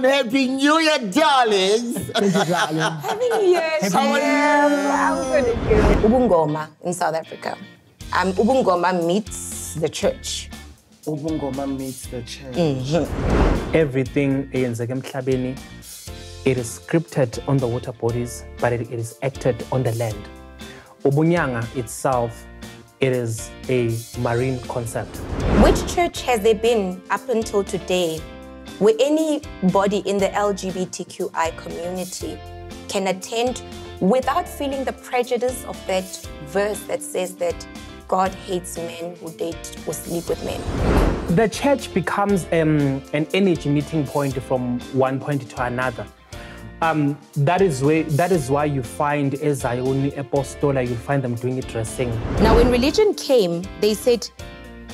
Happy New Year, darlings. Thank you, darling. Happy New Year. How are you? I'm good at you. Ubungoma in South Africa. Ubungoma meets the church. Ubungoma meets the church. Everything eyenzeka emhlabeni, it is scripted on the water bodies, but it is acted on the land. Ubunyanga itself, it is a marine concept. Which church has there been up until today where anybody in the LGBTQI community can attend without feeling the prejudice of that verse that says that God hates men who date or sleep with men? The church becomes an energy meeting point from one point to another. That is why you find Ezayoni, Apostola, you find them doing it dressing. Now, when religion came, they said,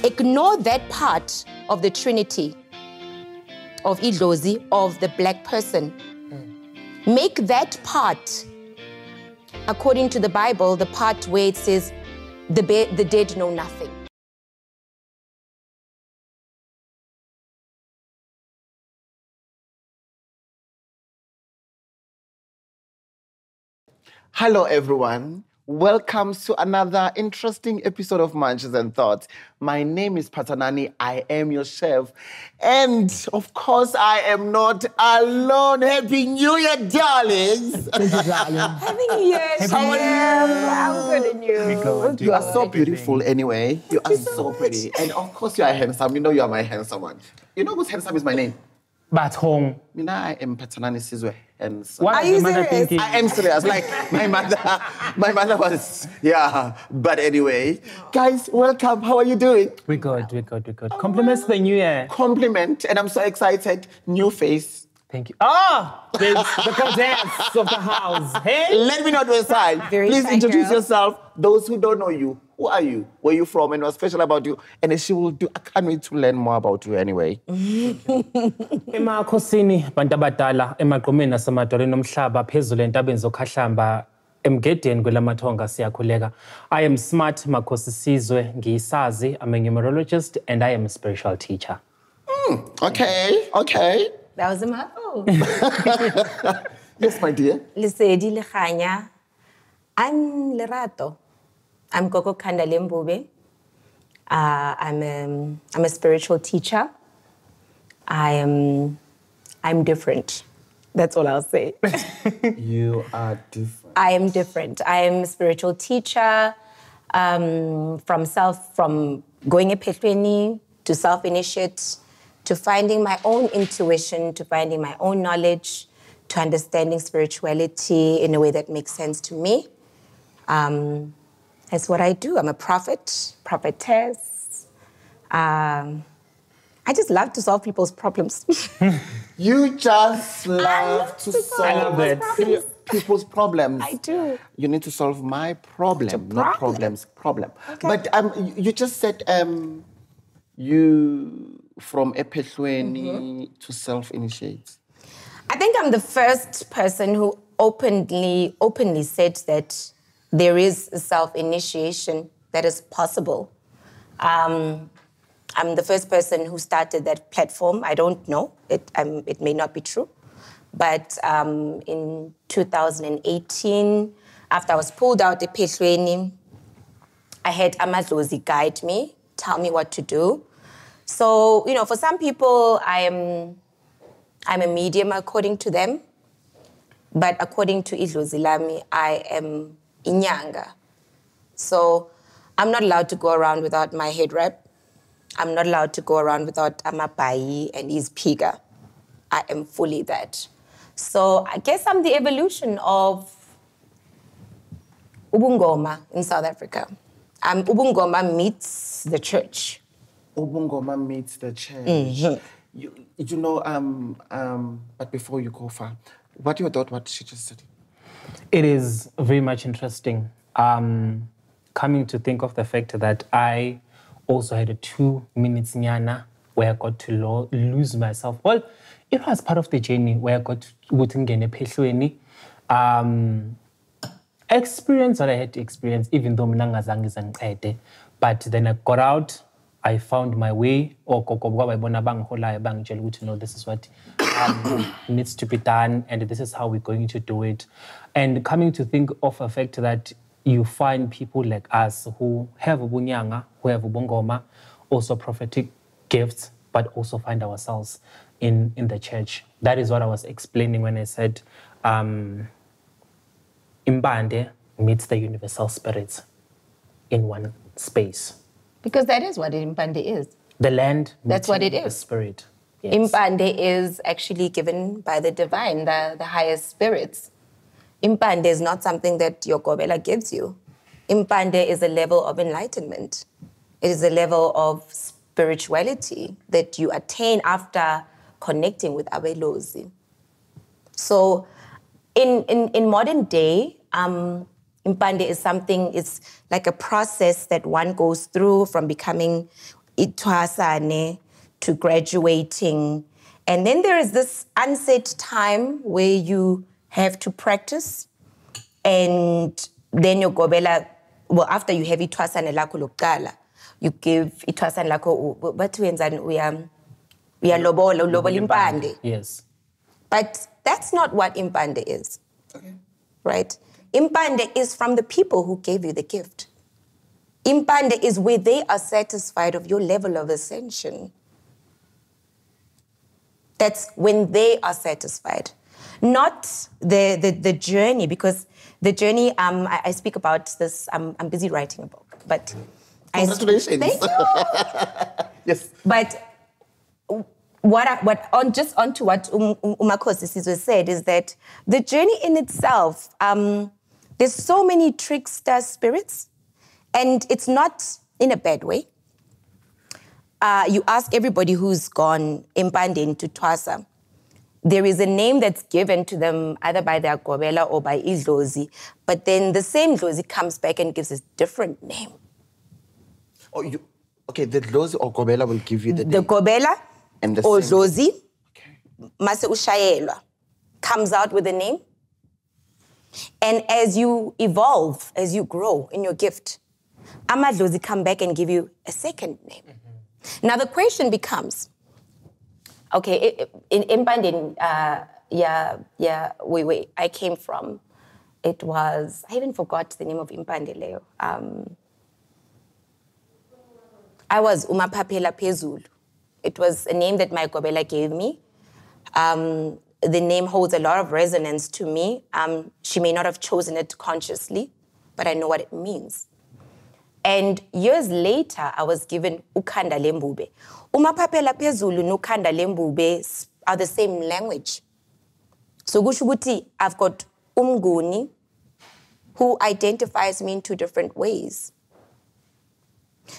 ignore that part of the Trinity, of Idlozi, of the black person. Make that part, according to the Bible, the part where it says, the dead know nothing. Hello, everyone. Welcome to another interesting episode of Munches and Thoughts. My name is Patanani. I am your chef. And, of course, I am not alone. Happy New Year, darlings. Thank you, darling. Happy New Year. How are you? I'm good at you. You are so beautiful anyway. You are so pretty. And, of course, you are handsome. You know you are my handsome one. You know who's handsome is my name? But home. Mina, I am Patanani Sizwe handsome. What Are is you the mother serious? thinking? I am serious. Like, my mother was, yeah. But anyway, guys, welcome. How are you doing? We're good. Compliments to the new year. Compliment, and I'm so excited. New face. Thank you. Ah, there's the contents of the house. Hey. Let me not waste time. Very Please shy introduce girl. yourself. Those who don't know you, who are you? Where are you from? And what's special about you? And she will do. I can't wait to learn more about you anyway. Emakhosini bantu abadala emagqumeni nasemadolweni omhlaba phezulu entabeni zokhahlamba emgedeni kwelamathonga siyakhuleka. I am Smart Makhosi Sizwe ngiyisazi. I'm a numerologist and I am a spiritual teacher. Okay. That was a mouthful. Yes, my dear. Lesedi Lehanya. I'm Lerato. I'm Koko Kanda Lembube. I'm a spiritual teacher. I'm different. That's all I'll say. You are different. I am different. I am a spiritual teacher. From going ephetweni to self-initiate, to finding my own intuition, to finding my own knowledge, to understanding spirituality in a way that makes sense to me. That's what I do. I'm a prophet, prophetess. I just love to solve people's problems. You just love to solve people's problems. I do. You need to solve my problem, not problems. Problem. Okay. But you just said you from ephetweni to self-initiate. I think I'm the first person who openly said that there is a self-initiation that is possible. I'm the first person who started that platform. I don't know. It may not be true. But in 2018, after I was pulled out ephetweni, I had Amadlozi guide me, tell me what to do. So, you know, for some people, I'm a medium according to them. But according to Idlozi Lami, I am Inyanga. So I'm not allowed to go around without my head wrap. I'm not allowed to go around without Amabai and his piga. I am fully that. So I guess I'm the evolution of Ubungoma in South Africa. Ubungoma meets the church. Ubungoma meets the church. You know, but before you go far, what you thought what she just said? It is very much interesting. Coming to think of the fact that I also had a 2 minutes nyana where I got to lose myself. Well, it was part of the journey where I got to experience what I had to experience, even though mina ngazange zangiqede. But then I got out, I found my way, or no, this is what needs to be done, and this is how we're going to do it. And coming to think of a fact that you find people like us who have ubunyanga, who have ubungoma, also prophetic gifts, but also find ourselves in the church. That is what I was explaining when I said Imbande meets the universal spirits in one space. Because that is what Impande is. The land. That's what it is. The spirit. Yes. Impande is actually given by the divine, the highest spirits. Impande is not something that your Gobela gives you. Impande is a level of enlightenment. It is a level of spirituality that you attain after connecting with Abelozi. So in modern day, Impande is something, it's like a process that one goes through from becoming Itwasane to graduating. And then there is this unset time where you have to practice. And then your Gobela, well, after you have Itwasane lako lokala, you give Itwasane lako, but we are lobola Impande. Yes. But that's not what Impande is. Okay. Right? Impande is from the people who gave you the gift. Impande is where they are satisfied of your level of ascension. That's when they are satisfied. Not the journey, because the journey, I speak about this, I'm busy writing a book. But congratulations. Thank you. Yes. But onto what Umakhosi Sizwe said is that the journey in itself, there's so many trickster spirits, and it's not in a bad way. You ask everybody who's gone Impande to Twasa, there is a name that's given to them either by their Gobela or by Idlozi, but then the same Idlozi comes back and gives a different name. Oh, okay, the Idlozi or Gobela will give you the name. The Gobela and the or same. Idlozi, Okay. Mase Ushayelwa, comes out with a name. And as you evolve, as you grow in your gift, Amadlozi come back and give you a second name. Mm-hmm. Now the question becomes, okay, in Impande, where I came from, it was, I even forgot the name of Impande Leo. I was Umapapela Pezulu. It was a name that my Gobela gave me. The name holds a lot of resonance to me. She may not have chosen it consciously, but I know what it means. And years later, I was given Ukanda Lembube. Umapapela Pezulu and Ukanda Lembube are the same language. So Gushubuti, I've got Umguni, who identifies me in two different ways.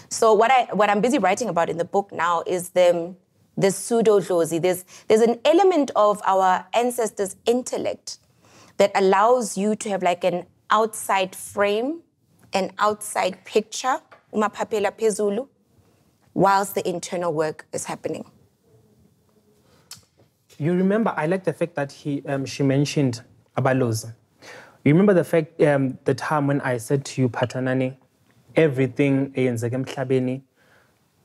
So what I'm busy writing about in the book now is the pseudo-Dlozi. There's an element of our ancestors' intellect that allows you to have like an outside frame, an outside picture, Umapapela Pezulu, whilst the internal work is happening. You remember, I like the fact that she mentioned Abalozi. You remember the fact, the time when I said to you, Patanani, everything eyenzeka emhlabeni,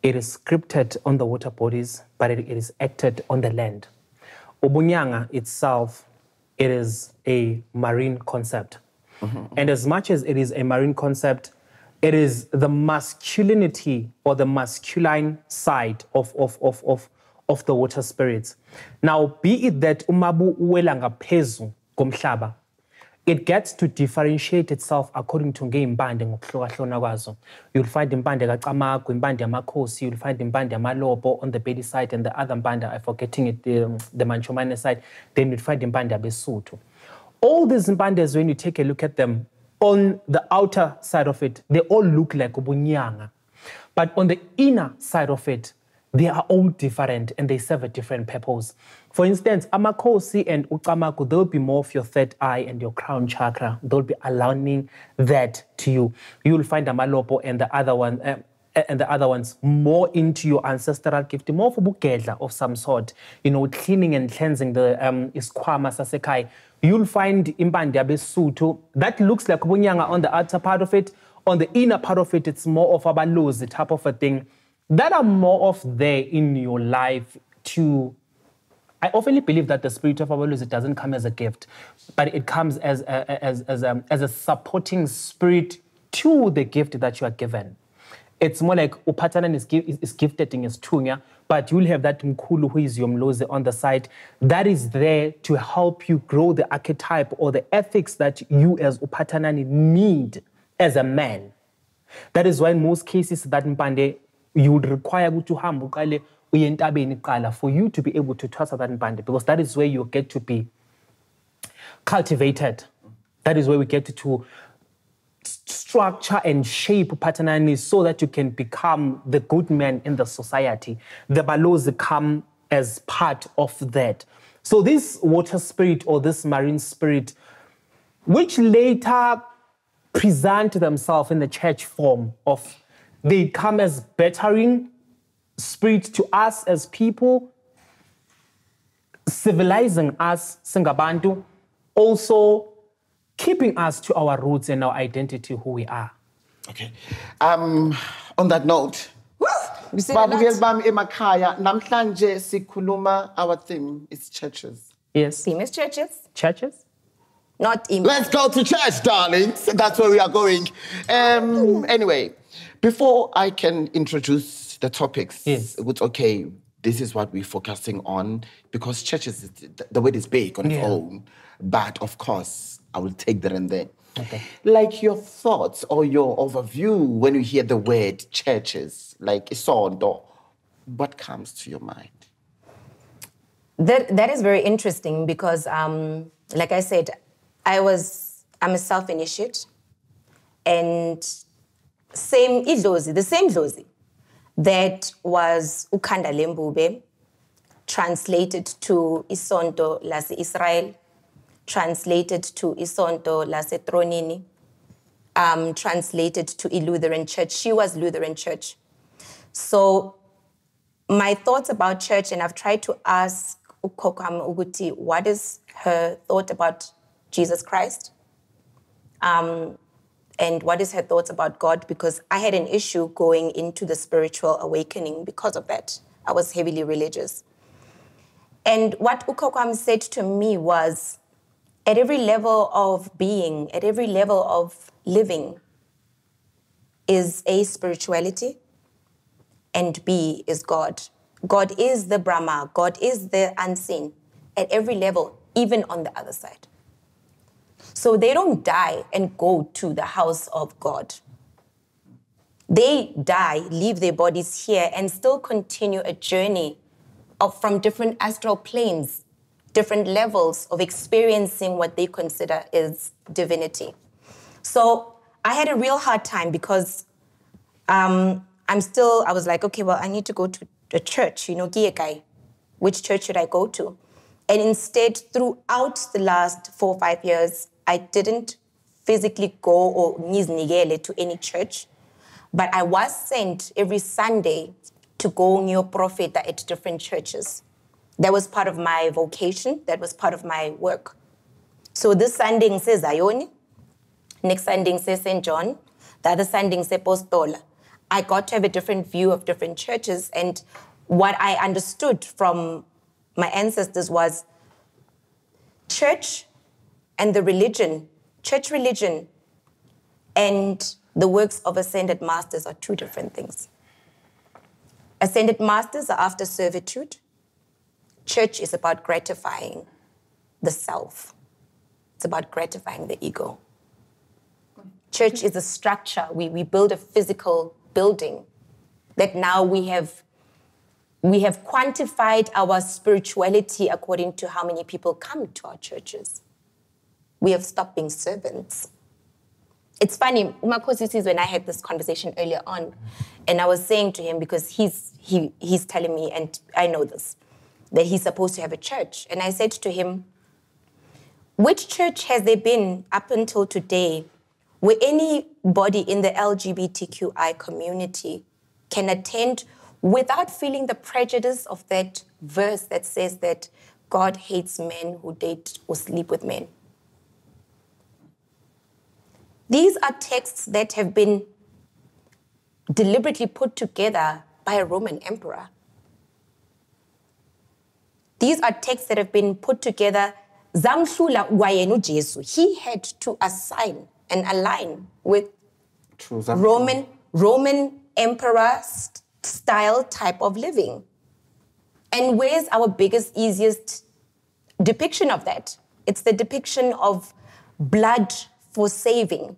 it is scripted on the water bodies, but it is acted on the land. Ubunyanga itself, it is a marine concept. Mm-hmm. And as much as it is a marine concept, it is the masculinity or the masculine side of the water spirits. Now, be it that umabu uwela ngaphezu komhlaba, it gets to differentiate itself according to ngeimbande ngokuhlukahlukana kwazo. You'll find impande kaCamagu, impande yamakhosi, you'll find impande yamalobo on the Bedi side, and the other impande, I'm forgetting it, the Manchomane side, then you'll find impande yabeSuthu. All these impandes, when you take a look at them, on the outer side of it, they all look like ubunyanga. But on the inner side of it, they are all different and they serve a different purpose. For instance, Amakhosi and Ukamaku, they'll be more of your third eye and your crown chakra. They'll be aligning that to you. You'll find Amalopo and the other one, and the other ones more into your ancestral gift, more for bukedla of some sort. You know, cleaning and cleansing the iskwama sasekai. You'll find impande yabeSuthu. That looks like ubunyanga on the outer part of it. On the inner part of it, it's more of abalozi type of a thing. that are more of there in your life to... I often believe that the spirit of our Lord, it doesn't come as a gift, but it comes as a supporting spirit to the gift that you are given. It's more like upatana is gifted in his tunya, but you'll have that mkulu who is yomloze on the side that is there to help you grow the archetype or the ethics that you as upatanani need as a man. That is why in most cases that mpande you would require to hambu for you to be able to toss that mpande, because that is where you get to be cultivated. That is where we get to structure and shape patanani so that you can become the good man in the society. The balos come as part of that. So this water spirit or this marine spirit, which later present themselves in the church form of, they come as bettering spirit to us as people, civilizing us, Singabantu, also keeping us to our roots and our identity, who we are. Okay. On that note, Babugel bam emakhaya namhlanje sikhuluma, our theme is churches. Yes. Theme is churches. Churches? Not email. Let's go to church, darlings. That's where we are going. Anyway, before I can introduce the topics, yes, it's okay. This is what we're focusing on, because churches, the word is big on its own. But of course, I will take that and then. Okay. Like your thoughts or your overview when you hear the word churches, like isondo, what comes to your mind? That is very interesting because, like I said, I'm a self-initiate, and the same Dlozi that was Ukanda Lembube, translated to Isonto Lase Israel, translated to Isonto Lase Tronini, translated to a Lutheran church. She was Lutheran church. So my thoughts about church, and I've tried to ask Ukokam Uguti, what is her thought about Jesus Christ? And what is her thoughts about God? Because I had an issue going into the spiritual awakening because of that. I was heavily religious. And what Ukokwam said to me was, at every level of being, at every level of living, is A, spirituality, and B, is God. God is the Brahma. God is the unseen at every level, even on the other side. So they don't die and go to the house of God. They die, leave their bodies here, and still continue a journey from different astral planes, different levels of experiencing what they consider is divinity. So I had a real hard time because I was like, okay, well, I need to go to a church, Giekai. Which church should I go to? And instead, throughout the last 4 or 5 years, I didn't physically go or niznigele to any church, but I was sent every Sunday to go near Profeta at different churches. That was part of my vocation. That was part of my work. So this Sunday says Zion, next Sunday says St. John, the other Sunday says Postola. I got to have a different view of different churches, and what I understood from my ancestors was church and the religion, church religion, and the works of ascended masters are two different things. Ascended masters are after servitude. Church is about gratifying the self. It's about gratifying the ego. Church is a structure. We build a physical building that now we have quantified our spirituality according to how many people come to our churches. We have stopped being servants. It's funny, Umakosi sees when I had this conversation earlier on, and I was saying to him, because he's telling me, and I know this, that he's supposed to have a church. And I said to him, which church has there been up until today where anybody in the LGBTQI community can attend without feeling the prejudice of that verse that says that God hates men who date or sleep with men? These are texts that have been deliberately put together by a Roman emperor. These are texts that have been put together. Zamhlula wayenu Jesu. He had to assign and align with Roman emperor style type of living. And where's our biggest, easiest depiction of that? It's the depiction of blood for saving.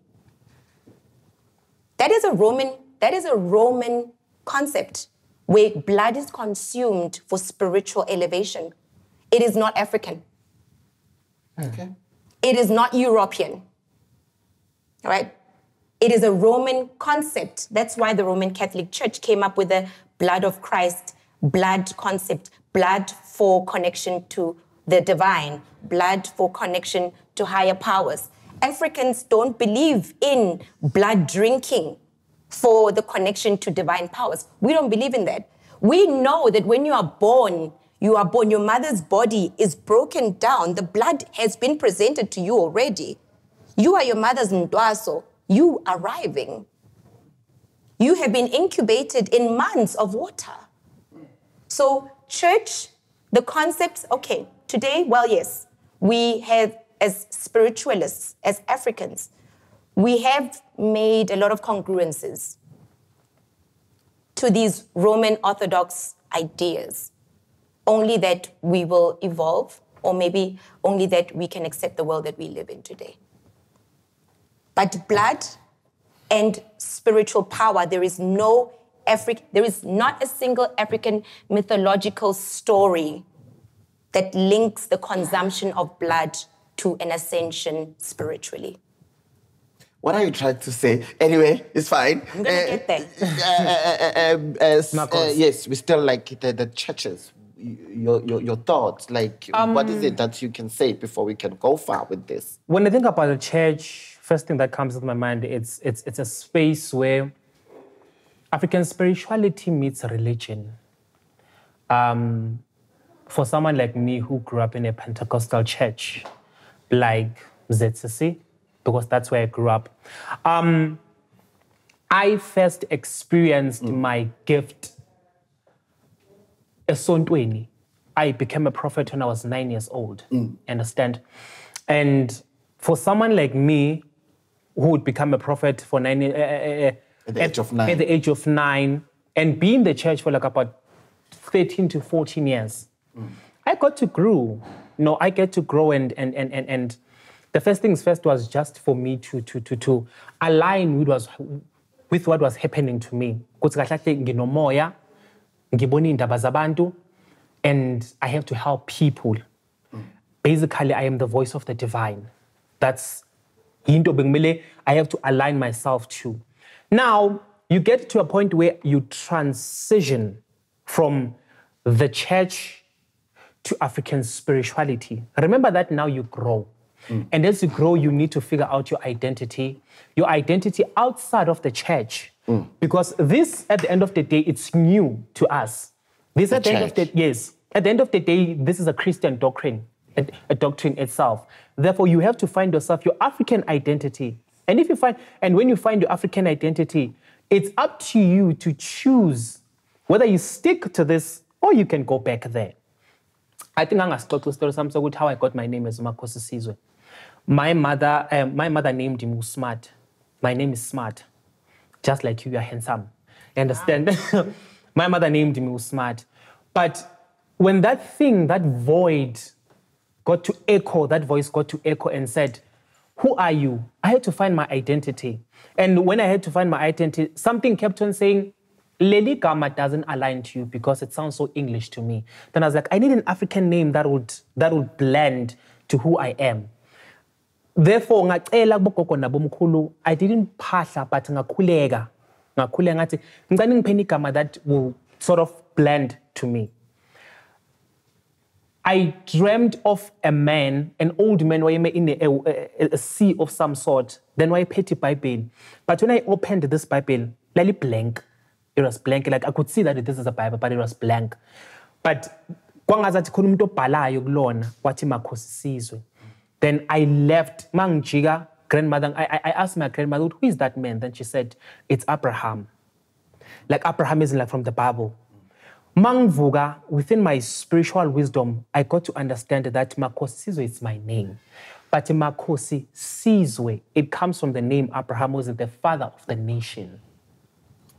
That is a Roman concept where blood is consumed for spiritual elevation. It is not African. Okay. It is not European. All right? It is a Roman concept. That's why the Roman Catholic Church came up with the blood of Christ, blood concept, blood for connection to the divine, blood for connection to higher powers. Africans don't believe in blood drinking for the connection to divine powers. We don't believe in that. We know that when you are born, your mother's body is broken down. The blood has been presented to you already. You are your mother's ntwaso. You arriving. You have been incubated in months of water. So church, the concepts, okay, today, well, yes, we have, as spiritualists, as Africans, we have made a lot of congruences to these Roman Orthodox ideas, only that we will evolve, or maybe only that we can accept the world that we live in today. But blood and spiritual power, there is not a single African mythological story that links the consumption of blood to an ascension spiritually. What are you trying to say? Anyway, it's fine. I'm going to get there. Yes, we still like the churches. Your thoughts, like what is it that you can say before we can go far with this? When I think about the church, first thing that comes to my mind, it's a space where African spirituality meets religion. For someone like me who grew up in a Pentecostal church, like ZCC, because that's where I grew up, I first experienced my gift esontweni. I became a prophet when I was 9 years old, understand? And for someone like me, who would become a prophet for at the age of 9. At the age of 9, and be in the church for like about 13 to 14 years, I got to grow. I get to grow, and the first things first was just for me to align with what was happening to me. And I have to help people. Basically, I am the voice of the divine. That's I have to align myself to. Now, you get to a point where you transition from the church to African spirituality. Remember that now you grow. And as you grow, you need to figure out your identity outside of the church. Because this, at the end of the day, it's new to us. This, at the end of the at the end of the day, this is a Christian doctrine, a doctrine itself. Therefore, you have to find yourself, your African identity. And when you find your African identity, it's up to you to choose whether you stick to this or you can go back there. I think I'm going to story something with how I got my name as Makosi Sizwe. My mother named me Smart. My name is Smart. Just like you are handsome. You understand? Wow. My mother named me Smart. But when that voice got to echo and said, who are you? I had to find my identity. And when I had to find my identity, something kept on saying, Leli Gama doesn't align to you because it sounds so English to me. Then I was like, I need an African name that would blend to who I am. Therefore, I didn't phahla, but ngakhuleka ngathi ngicela ngiphe igama that will sort of blend to me. I dreamed of a man, an old man, in a sea of some sort. Then I picked the Bible. But when I opened this Bible, literally blank. It was blank. Like I could see that this is a Bible, but it was blank. But then I left. Grandmother, I asked my grandmother, who is that man? Then she said, it's Abraham. like Abrahamism, like from the Bible. Mangvuga, within my spiritual wisdom, I got to understand that Makosi Sizwe is my name. But Makosi Sizwe, it comes from the name Abraham was the father of the nation.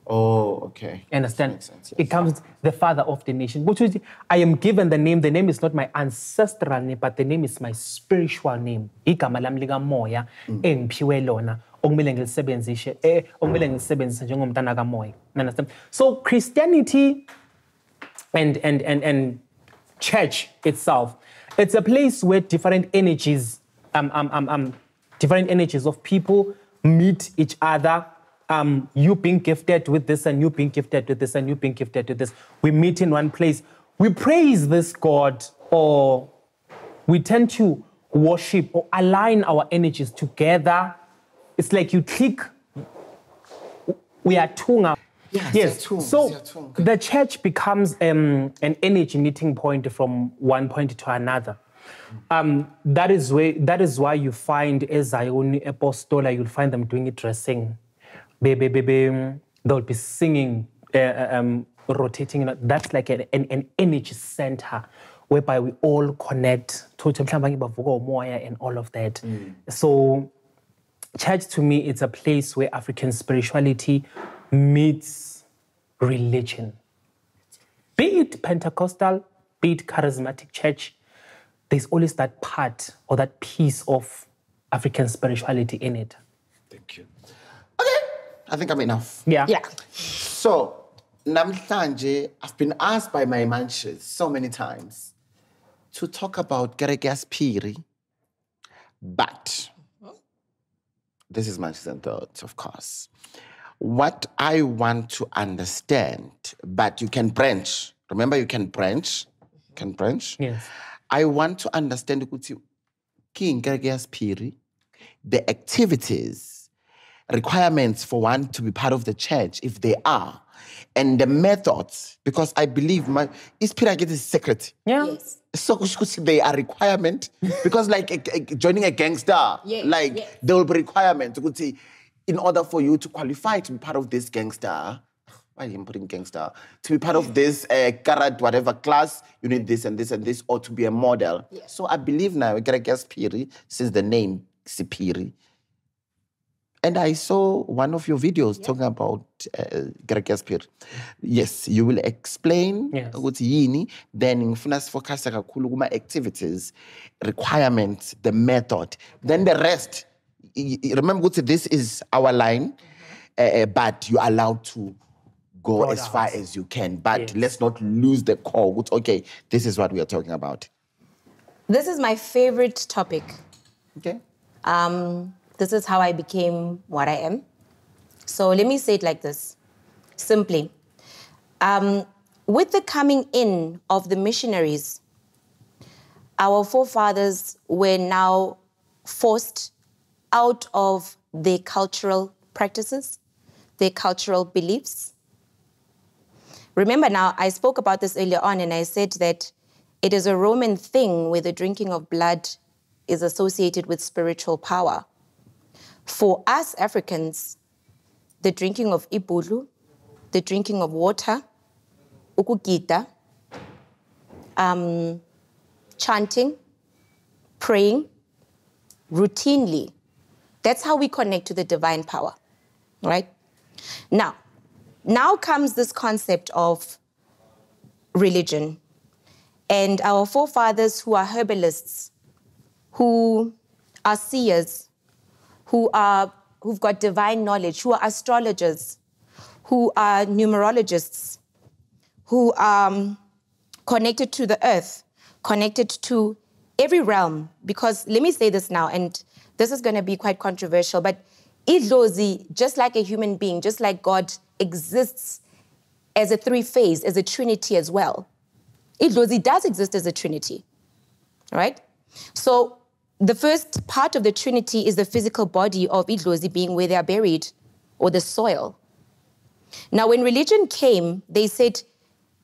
Oh, okay. Understand? Makes sense, yes. It comes the father of the nation. Which is, I am given the name. The name is not my ancestral name, but the name is my spiritual name. Igama lami likamoya engiphiwe lona okumele ngilisebenzise njengomntana kamoya. Understand? So Christianity and church itself, it's a place where different energies of people meet each other. You being gifted with this and you being gifted with this and you being gifted with this. We meet in one place. We praise this God, or we tend to worship or align our energies together. It's like you click. We are tunga. Yes. So the church becomes an energy meeting point from one point to another. That is why you find Zion Apostola, you'll find them doing it dressing. They'll be singing, rotating. That's like an energy center whereby we all connect and all of that. So church to me, it's a place where African spirituality meets religion. Be it Pentecostal, be it charismatic church, there's always that part or that piece of African spirituality in it. Thank you. Okay, I think I'm enough. Yeah. So, namhlanje, I've been asked by my manches so many times to talk about KEREKE YA SEPHERI, but this is Manches and Thoughts, of course. What I want to understand, but you can branch. Remember, you can branch. Yes. I want to understand KEREKE YA SEPHERI, the activities, requirements for one to be part of the church, if they are, and the methods, because I believe ISRAEL is secret. Yeah. Yes. So they are requirement, because like joining a gangster, there will be requirement in order for you to qualify to be part of this gangster. Why am I putting gangster? To be part of this karat whatever class, you need this and this and this, or to be a model. Yeah. So I believe now KEREKE YA SEPHERI, since the name Sepheri. And I saw one of your videos talking about KEREKE YA SEPHERI. Yes, you will explain what yini, then focus activities, requirements, the method, then the rest. Remember, this is our line, but you're allowed to go as far as you can. But let's not lose the core. Okay, this is what we are talking about. This is my favorite topic. Okay. This is how I became what I am. So let me say it like this, simply. With the coming in of the missionaries, our forefathers were now forced out of their cultural practices, their cultural beliefs. Remember now, I spoke about this earlier on, and I said that it is a Roman thing where the drinking of blood is associated with spiritual power. For us Africans, the drinking of ibulu, the drinking of water, ukugida, chanting, praying, routinely, that's how we connect to the divine power, right? Now comes this concept of religion. And our forefathers who are herbalists, who are seers, who've got divine knowledge, who are astrologers, who are numerologists, who are connected to the earth, connected to every realm. Because let me say this now, and this is going to be quite controversial, but Idlozi, just like a human being, just like God, exists as a three-phase, as a trinity as well. Idlozi does exist as a trinity, right? So the first part of the trinity is the physical body of Idlozi being where they are buried, or the soil. Now, when religion came, they said,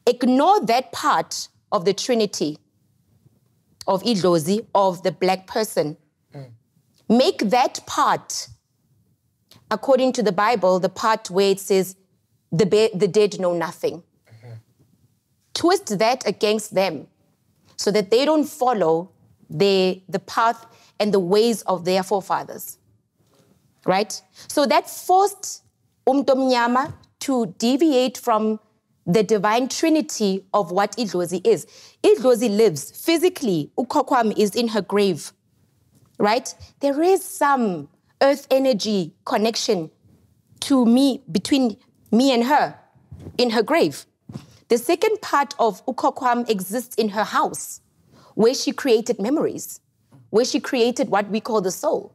ignore that part of the trinity of Idlozi, of the black person. Make that part, according to the Bible, the part where it says, the dead know nothing. Twist that against them so that they don't follow the path and the ways of their forefathers. Right? So that forced Umtomnyama to deviate from the divine trinity of what Idlozi is. Idlozi lives physically. Ukokwam is in her grave. Right? There is some earth energy connection to me, between me and her, in her grave. The second part of Ukokwam exists in her house, where she created memories, where she created what we call the soul,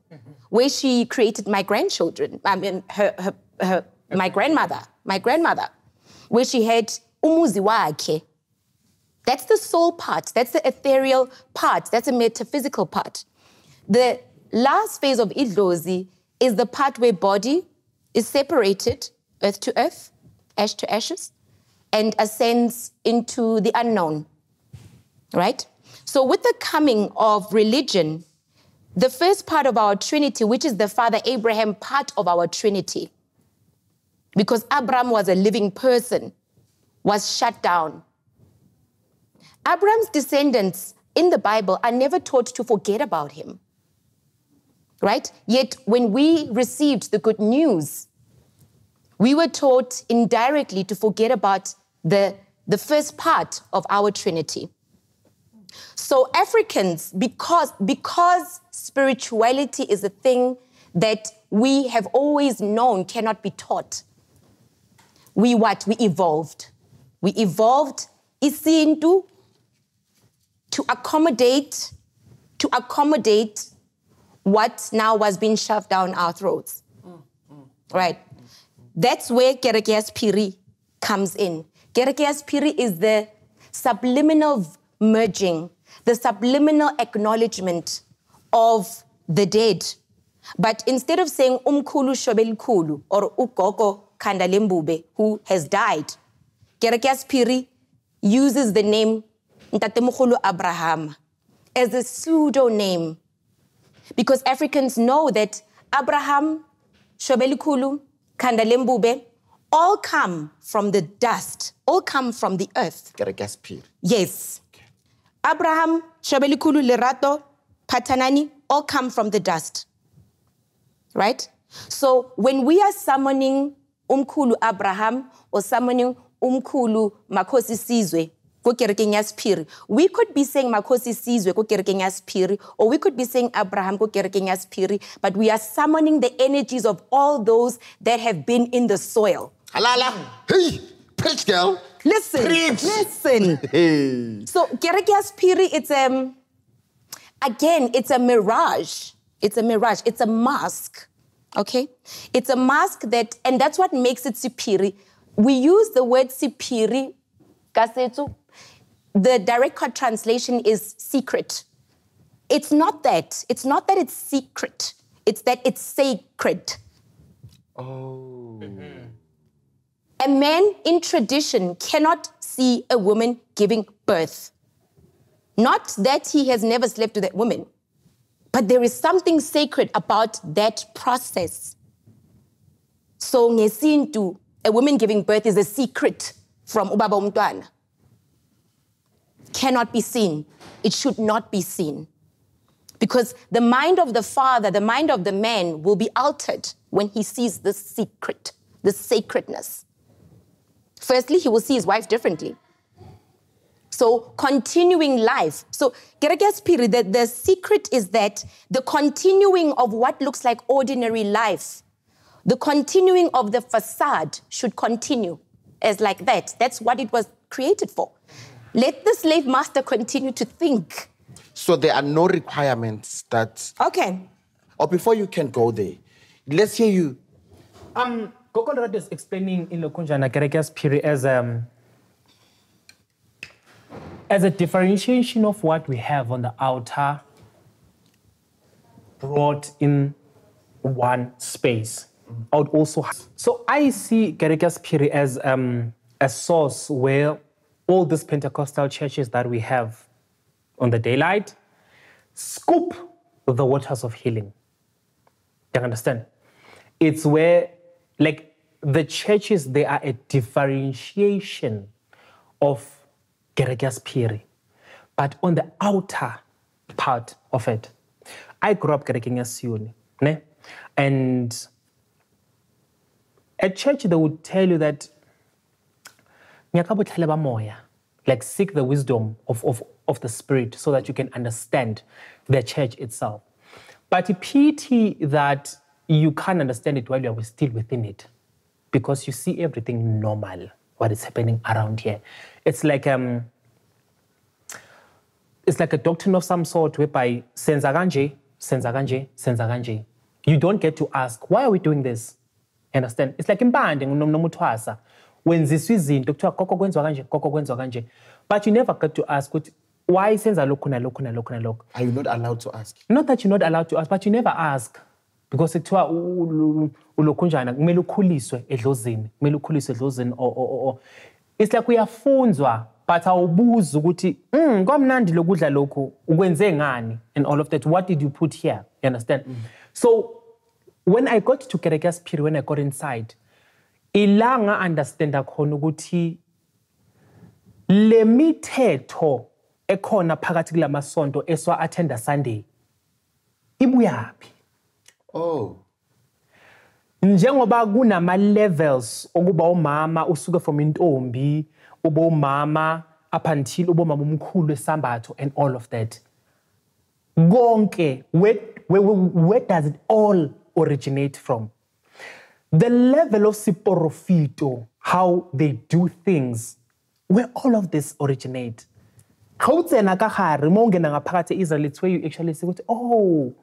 where she created my grandchildren, my grandmother, where she had umuzi wakhe. That's the soul part, that's the ethereal part, that's a metaphysical part. The last phase of Idlozi is the part where body is separated, earth to earth, ash to ashes, and ascends into the unknown, right? So with the coming of religion, the first part of our Trinity, which is the Father Abraham part of our Trinity, because Abraham was a living person, was shut down. Abraham's descendants in the Bible are never taught to forget about him, right? Yet when we received the good news, we were taught indirectly to forget about the first part of our Trinity. So Africans, because spirituality is a thing that we have always known cannot be taught, we evolved. We evolved isintu to accommodate what now was being shoved down our throats. Right? That's where KEREKE YA SEPHERI comes in. KEREKE YA SEPHERI is the subliminal merging, the subliminal acknowledgement of the dead. But instead of saying umkhulu shobelikhulu or ugogo kandalembube, who has died, KEREKE YA SEPHERI uses the name Ntatemokhulu Abraham as a pseudo name, because Africans know that Abraham, shobelikhulu, kandalembube, all come from the dust, all come from the earth. KEREKE YA SEPHERI. Yes. Okay. Abraham, Shobelikhulu, Lerato, Patanani, all come from the dust. Right? So when we are summoning Umkhulu Abraham or summoning Umkhulu Makhosi Sizwe, ko KEREKE YA SEPHERI, we could be saying Makhosi Sizwe ko KEREKE YA SEPHERI, or we could be saying Abraham ko KEREKE YA SEPHERI, but we are summoning the energies of all those that have been in the soil. Halala. Hey, preach, girl. Listen, preach. Listen. Hey. So KEREKE YA SEPHERI, it's a mirage. It's a mirage. It's a mask. Okay? It's a mask and that's what makes it Sephiri. We use the word Sephiri, kasetsu. The direct translation is secret. It's not that. It's not that it's secret. It's that it's sacred. Oh. A man in tradition cannot see a woman giving birth. Not that he has never slept with that woman, but there is something sacred about that process. So ngesintu, a woman giving birth is a secret from ubaba umntwana. Cannot be seen. It should not be seen. Because the mind of the father, the mind of the man will be altered when he sees this secret, this sacredness. Firstly, he will see his wife differently. So continuing life. So KEREKE YA SEPHERI, the secret is that the continuing of what looks like ordinary life, the continuing of the facade should continue as like that. That's what it was created for. Let the slave master continue to think. So there are no requirements that... Okay. Or before you can go there, let's hear you. Gokonrad is explaining in Lokunjana KEREKE YA SEPHERI as a differentiation of what we have on the outer brought in one space. I would also so I see KEREKE YA SEPHERI as a source where all these Pentecostal churches that we have on the daylight scoop the waters of healing. You understand? It's where, like, the churches, they are a differentiation of KEREKE YA SEPHERI. But on the outer part of it, I grew up KEREKEng ya Sioni, ne? And at church, they would tell you that like seek the wisdom of the Spirit so that you can understand the church itself. But a pity that you can't understand it while you're still within it, because you see everything normal, what is happening around here. It's like a doctrine of some sort whereby senza kanje, senza kanje, senza kanje. You don't get to ask, why are we doing this? Understand? It's like impande nomutwasa. When this is izinto kuthiwa koko kwenziwa kanje, koko kwenziwa kanje. But you never get to ask why senza lokhu na lokhu na lokhu na lokhu. Are you not allowed to ask? Not that you're not allowed to ask, but you never ask. Because kuthiwa ulokhunjana kumele ukhuliswe edlozini, kumele ukhuliswe edlozini or it's like uyafunzwa but awubuzi ukuthi kwamnandi lokudla lokhu ukwenze ngani and all of that. What did you put here? You understand? So when I got to KEREKE YA SEPHERI, when I got inside, ilanga understand khona ukuthi le mithetho ekhona phakathi kulamasonto eswa attend Sunday ibuyaphi. Oh. Njengoba kunama levels okuba umama usuke from intombi uba umama up until uba mama umkhulu esambatho and all of that. Konke, where does it all originate from? The level of siporofito, how they do things, where all of this originate. Israel, it's where you actually say, oh,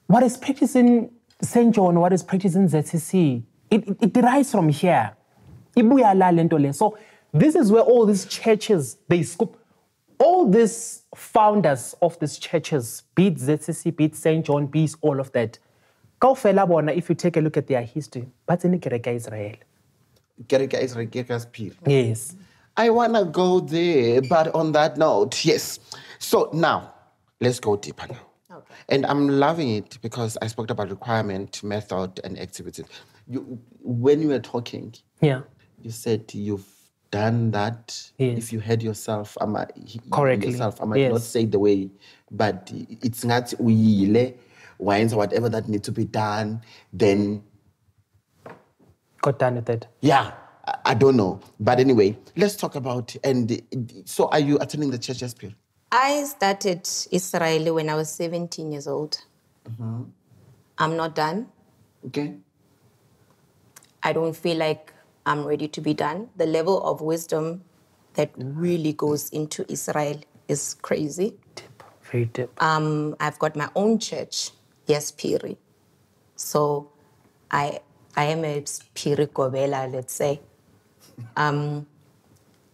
what is practicing St. John, what is practicing ZCC, it derives from here. So this is where all these churches, they scoop, all these founders of these churches, be it ZCC, be it St. John, be it all of that, if you take a look at their history, but in KEREKE Israel. KEREKE Israel, KEREKE Spirit. Yes. I want to go there, but on that note, yes. So now, let's go deeper now. Okay. And I'm loving it because I spoke about requirement, method, and activities. When you were talking, you said you've done that. Yes. If you heard yourself, correctly. Yourself, I might not say the way, but it's not uyile, wines or whatever that needs to be done, then got done with it. Yeah, I don't know. But anyway, let's talk about, and so are you attending the church spirit? I started Israel when I was 17 years old. Mm-hmm. I'm not done. Okay. I don't feel like I'm ready to be done. The level of wisdom that really goes into Israel is crazy. Deep, very deep. I've got my own church, Spiri. So I am a Spiri Kobela, let's say.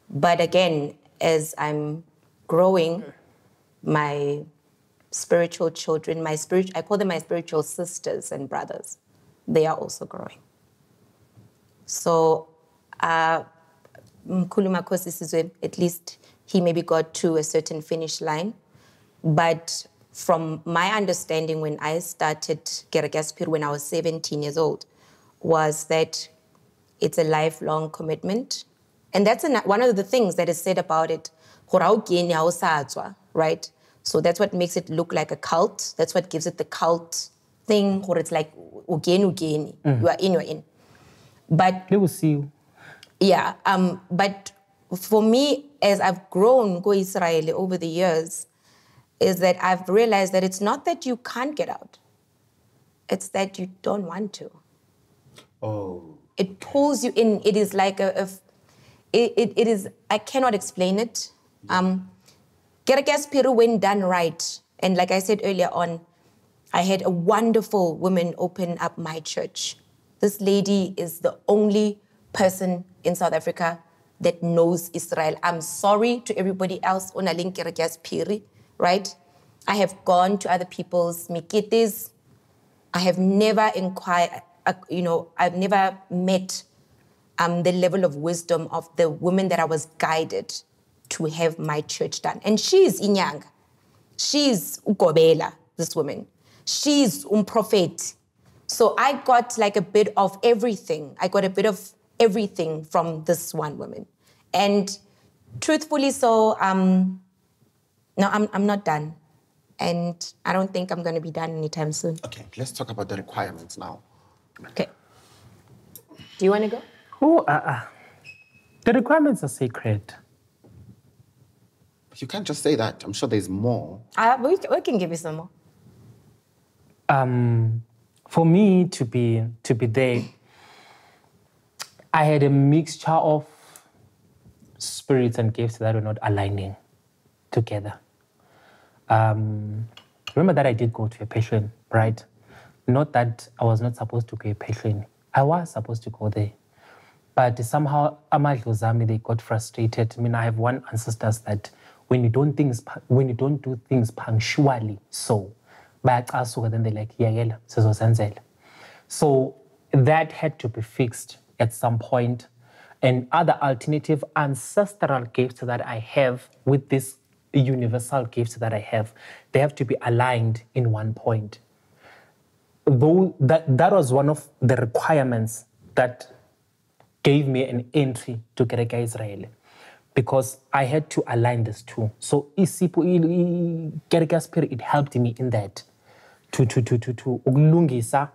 But again, as I'm growing, my spiritual children, I call them my spiritual sisters and brothers, they are also growing. So, Mkhulu Makosi, at least he maybe got to a certain finish line. But from my understanding, when I started KEREKE YA SEPHERI when I was 17 years old, was that it's a lifelong commitment. And that's one of the things that is said about it. Right? So that's what makes it look like a cult. That's what gives it the cult thing, or it's like, ugeni. You are in, you're in. But they will see you. Yeah. But for me, as I've grown go Israel over the years, is that I've realized that it's not that you can't get out. It's that you don't want to. Oh. It pulls you in. It is like it is, I cannot explain it. KEREKE YA SEPHERI, when done right, and like I said earlier on, I had a wonderful woman open up my church. This lady is the only person in South Africa that knows Israel. I'm sorry to everybody else on a link KEREKE YA SEPHERI, right? I have gone to other people's mikites. I have never inquired, I've never met the level of wisdom of the woman that I was guided to have my church done. And she's Inyanga. She's Ugobela, this woman. She's prophet. So I got like a bit of everything. I got a bit of everything from this one woman. And truthfully, so, no, I'm not done. And I don't think I'm going to be done anytime soon. Okay, let's talk about the requirements now. Okay. Do you want to go? Oh, the requirements are sacred. You can't just say that. I'm sure there's more. We can give you some more. For me to be there, I had a mixture of spirits and gifts that were not aligning together. Remember that I did go to a patient, right? Not that I was not supposed to go to a patient. I was supposed to go there. But somehow, amadlozami, they got frustrated. I mean, I have one ancestors that when you don't do things punctually, so then they're like, yeah, so that had to be fixed at some point. And other alternative ancestral gifts that I have with this universal gifts that I have, they have to be aligned in one point. Though that was one of the requirements that gave me an entry to KEREKE YA SEPHERI, because I had to align these two. So KEREKE YA SEPHERI, it helped me in that to ukulungisa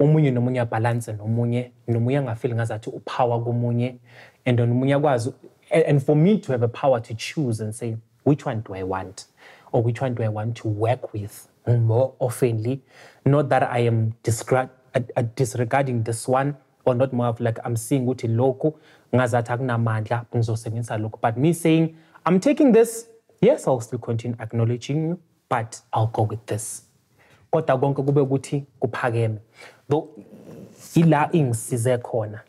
omunye nomunye balance nomunye angafeel ngazathi upower komunye and nomunye akwazi, and for me to have a power to choose and say which one do I want or which one do I want to work with more oftenly, not that I am disregarding this one, or not more of like I'm seeing ukuthi lokho ngazathi akunamandla ngizosebenzisa lokho, but me saying I'm taking this, yes, I'll still continue acknowledging you, but I'll go with this. Kodwa konke kube ukuthi kuphakeme, though ila ingisize khona.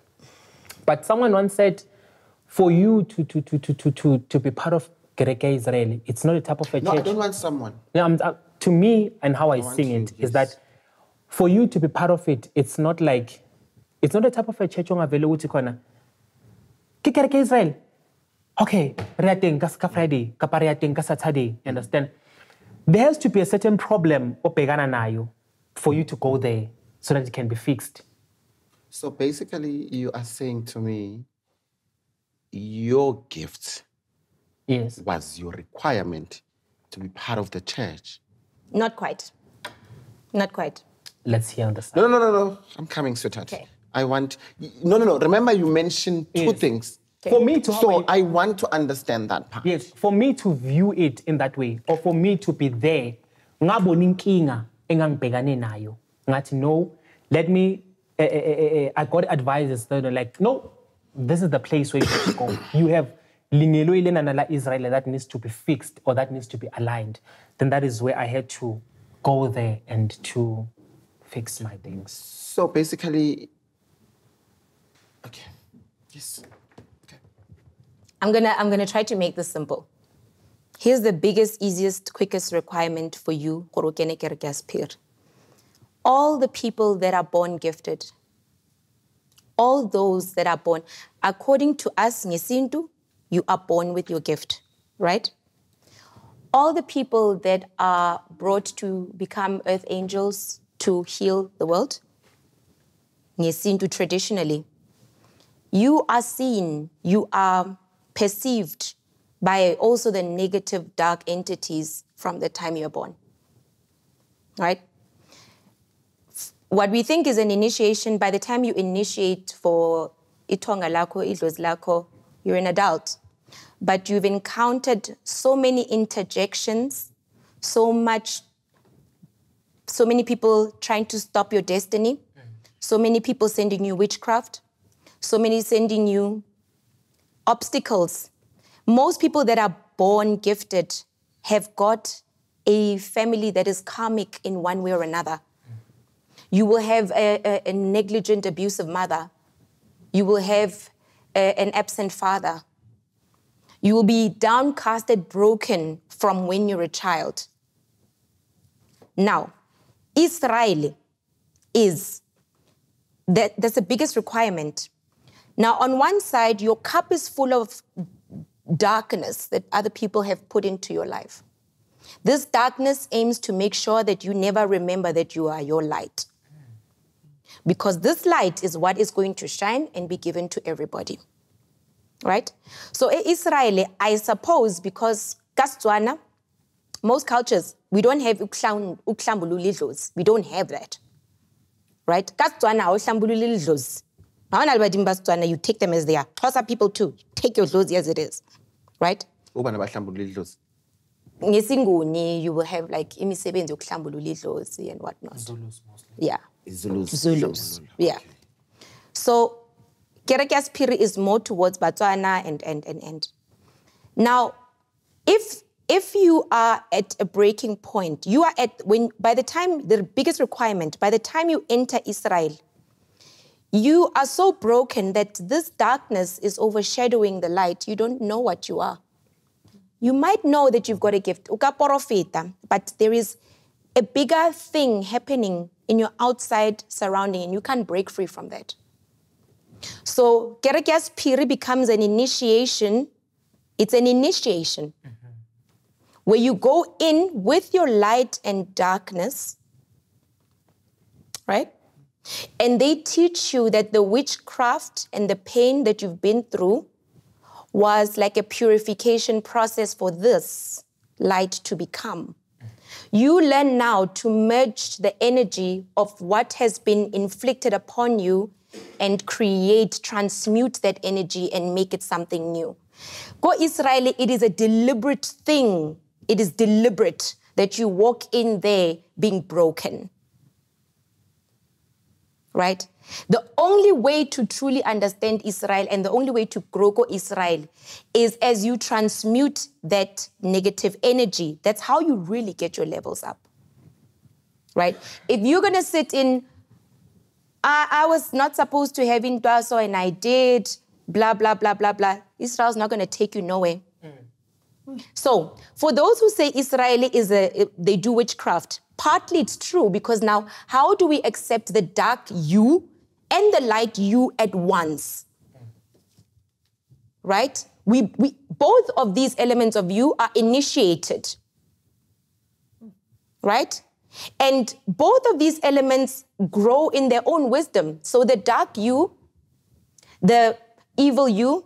But someone once said, for you to be part of KEREKE YA SEPHERI, it's not a type of a church. No, I don't want someone. Yeah, to me, and how I sing it, is that for you to be part of it, it's not a type of a church ongavele uthi khona ke KEREKE YA SEPHERI. Okay, re ya teng ka Friday, kapa re ya teng ka Saturday, you understand? There has to be a certain problem obhekana nayo for you to go there so that it can be fixed. So basically, you are saying to me, your gift, yes, was your requirement to be part of the church. Not quite. Not quite. Let's hear on the side. No. I'm coming, sweetheart. Okay. I want... No. Remember you mentioned two things. Okay. For me to... So I want to understand that part. Yes, for me to view it in that way, or for me to be there, ngabona inkinga engangibhekane nayo. Ngathi no, let me... I got advices that are like, no, this is the place where you should go. You have lingelo ilena la Israel that needs to be fixed or that needs to be aligned. Then that is where I had to go there and to fix my things. So basically... Okay. Yes. Okay. I'm gonna try to make this simple. Here's the biggest, easiest, quickest requirement for you, KEREKE YA SEPHERI. All the people that are born gifted, all those that are born, according to us, ngesintu, you are born with your gift, right? All the people that are brought to become earth angels to heal the world, ngesintu traditionally, you are seen, you are perceived by also the negative dark entities from the time you're born, right? What we think is an initiation, by the time you initiate for itonga lako, idlozi lako, you're an adult. But you've encountered so many interjections, so many people trying to stop your destiny, so many people sending you witchcraft, so many sending you obstacles. Most people that are born gifted have got a family that is karmic in one way or another. You will have a negligent, abusive mother. You will have an absent father. You will be downcasted, broken from when you're a child. Now, Israel is, that's the biggest requirement. Now, on one side, your cup is full of darkness that other people have put into your life. This darkness aims to make sure that you never remember that you are your light. because this light is what is going to shine and be given to everybody. Right? So Israel, I suppose, because Kastswana, most cultures, we don't have uklambululidlos. We don't have that. Right? Kastswana, uklambululidlos. You take them as they are. Xhosa people too. Take your clothes as it is. Right? Ngesinguni, you will have like imisebenzi yokuhlambulula and whatnot. Zulus mostly. Yeah. Zulus. Yeah. So KEREKE YA SEPHERI is more towards Botswana and. Now, if you are at a breaking point, you are by the time, the biggest requirement, by the time you enter Israel, you are so broken that this darkness is overshadowing the light. You don't know what you are. You might know that you've got a gift, but there is a bigger thing happening in your outside surrounding, and you can't break free from that. So KEREKE YA SEPHERI becomes an initiation. It's an initiation where you go in with your light and darkness, right? And they teach you that the witchcraft and the pain that you've been through was like a purification process for this light to become. You learn now to merge the energy of what has been inflicted upon you and transmute that energy and make it something new. Go Israel, it is a deliberate thing. It is deliberate that you walk in there being broken. Right? The only way to truly understand Israel and the only way to grow Israel is as you transmute that negative energy. That's how you really get your levels up. Right? If you're going to sit in, I was not supposed to have Intwaso and I did, blah, blah, blah, blah, blah. Israel's not going to take you nowhere. So, for those who say Israel they do witchcraft, partly it's true, because now how do we accept the dark you and the light you at once? Right? We both of these elements of you are initiated. Right? And both of these elements grow in their own wisdom. So the dark you, the evil you,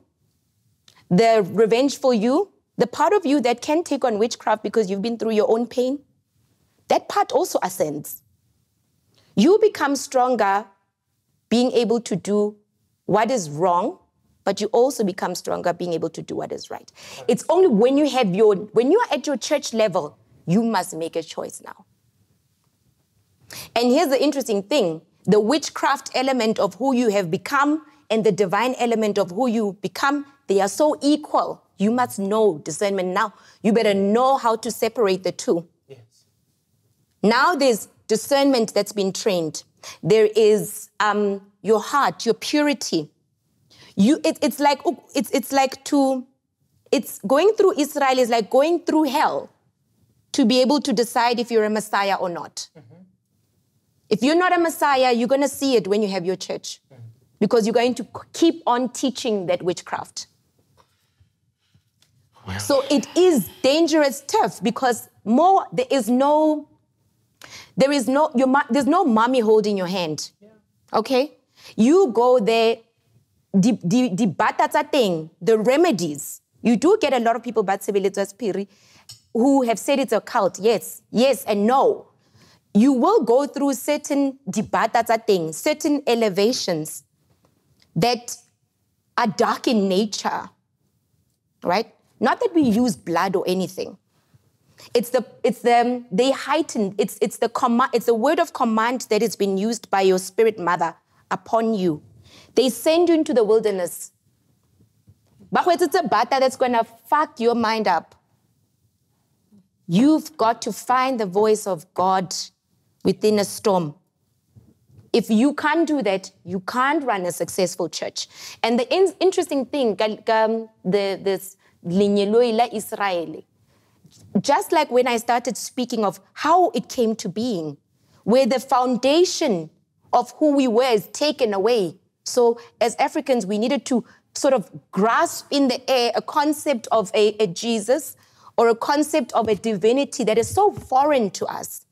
the revengeful you, the part of you that can take on witchcraft because you've been through your own pain, that part also ascends. You become stronger being able to do what is wrong, but you also become stronger being able to do what is right. It's only when you are at your church level, you must make a choice now. And here's the interesting thing. The witchcraft element of who you have become and the divine element of who you become, they are so equal. You must know discernment now. You better know how to separate the two. Yes. Now there's discernment that's been trained. There is your heart, your purity. It's going through Israel is like going through hell to be able to decide if you're a Messiah or not. If you're not a Messiah, you're going to see it when you have your church, because you're going to keep on teaching that witchcraft. Well. So it is dangerous stuff, because there's no mommy holding your hand. Yeah. Okay? You go there, the remedies. You do get a lot of people who have said it's a cult. Yes and no. You will go through certain certain elevations that are dark in nature, right? Not that we use blood or anything. It's the word of command that has been used by your spirit mother upon you. They send you into the wilderness. It's a bata that's going to fuck your mind up. You've got to find the voice of God within a storm. If you can't do that, you can't run a successful church. And the interesting thing, this Linyeloila Israeli, just like when I started speaking of how it came to being, where the foundation of who we were is taken away. So as Africans, we needed to sort of grasp in the air a concept of a Jesus or a concept of a divinity that is so foreign to us,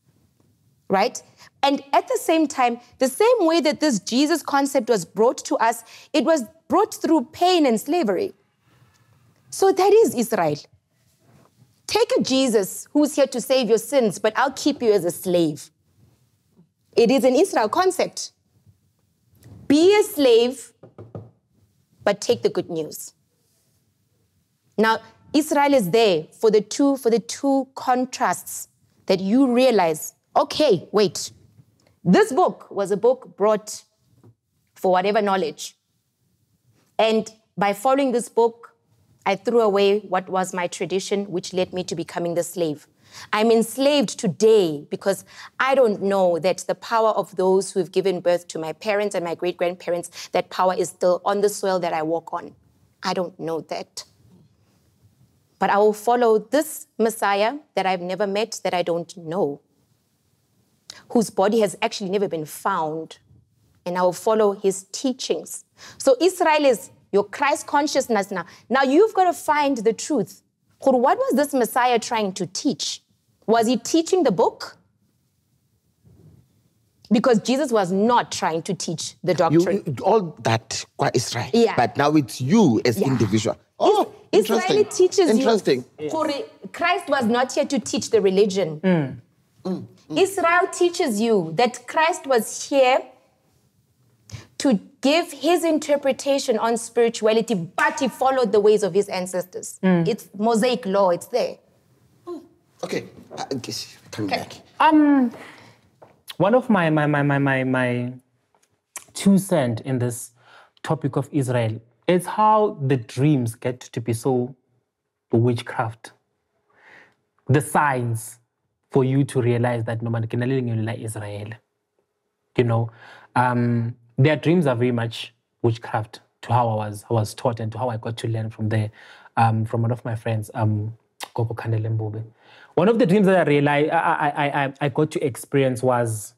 right? And at the same time, the same way that this Jesus concept was brought to us, it was brought through pain and slavery. So that is Israel. Take a Jesus who's here to save your sins, but I'll keep you as a slave. It is an Israel concept. Be a slave, but take the good news. Now, Israel is there for the two contrasts that you realize, okay, wait, this book was a book brought for whatever knowledge. And by following this book, I threw away what was my tradition, which led me to becoming the slave. I'm enslaved today because I don't know that the power of those who have given birth to my parents and my great-grandparents, that power is still on the soil that I walk on. I don't know that. But I will follow this Messiah that I've never met, that I don't know, whose body has actually never been found, and I will follow his teachings. So Israel is your Christ consciousness now. Now you've got to find the truth. What was this Messiah trying to teach? Was he teaching the book? Because Jesus was not trying to teach the doctrine. All that Israel, yeah. But now it's you as individual. Oh, Israel teaches interesting. You. Christ was not here to teach the religion. Israel teaches you that Christ was here to give his interpretation on spirituality, but he followed the ways of his ancestors. It's Mosaic law, it's there. Okay, coming back. One of my 2 cents in this topic of Israel is how the dreams get to be so witchcraft. The signs for you to realize that no man can like Israel. You know, their dreams are very much witchcraft to how I was taught and to how I got to learn from there, from one of my friends, Gogo Kandele Mbube. One of the dreams that I realized I got to experience was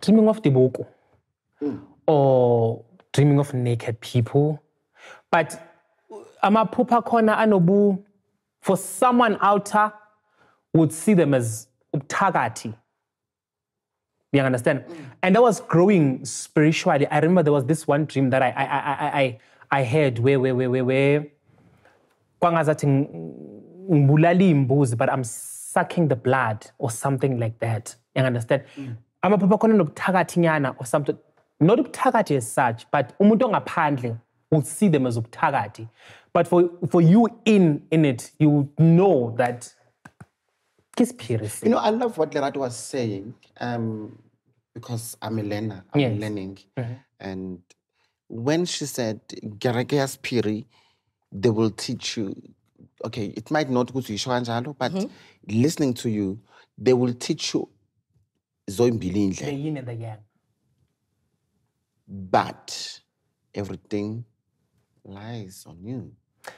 dreaming of the Boko or dreaming of naked people. But amaphupha khona anobu, for someone outer would see them as ubthakathi. You understand? And I was growing spiritually. I remember there was this one dream that I had where but I'm sucking the blood or something like that. You understand? Amaphupha khona nobuthakathi nyana or something. Not ubuthakathi as such, but umuntu ongaphandle will see them as ubuthakathi. But for you in it, you know that you know, I love what Lerato was saying, because I'm a learner, I'm learning. And when she said, KEREKE YA SEPHERI, they will teach you, okay, it might not go to Yishwanjalo, but listening to you, they will teach you the yin and the yang. But everything lies on you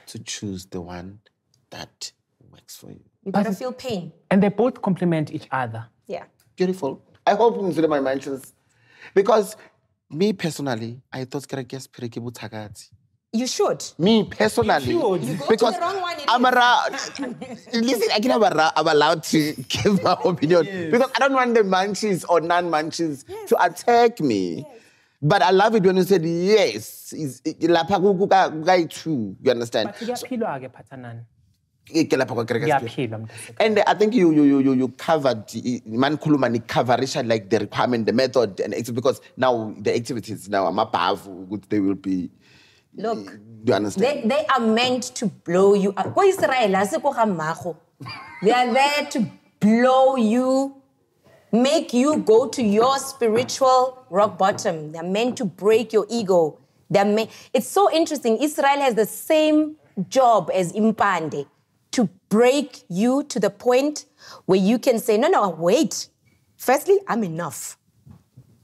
to choose the one that works for you. You gotta feel pain. And they both complement each other. Yeah. Beautiful. I hope you my mentions. Because me personally, I thought KEREKE YA SEPHERI ke buthakathi. You should. Me personally. You go because to the wrong one. I'm listen, I'm allowed to give my opinion. Yes. Because I don't want the munchies or non-munchies to attack me. Yes. But I love it when you said yes. You understand? And I think you covered man covered like the requirement, the method, and it's because now the activities now are powerful. They will be. Look, you understand? They are meant to blow you up. They are there to blow you, make you go to your spiritual rock bottom. They're meant to break your ego. It's so interesting. Israel has the same job as Impande, to break you to the point where you can say, no, wait. Firstly, I'm enough.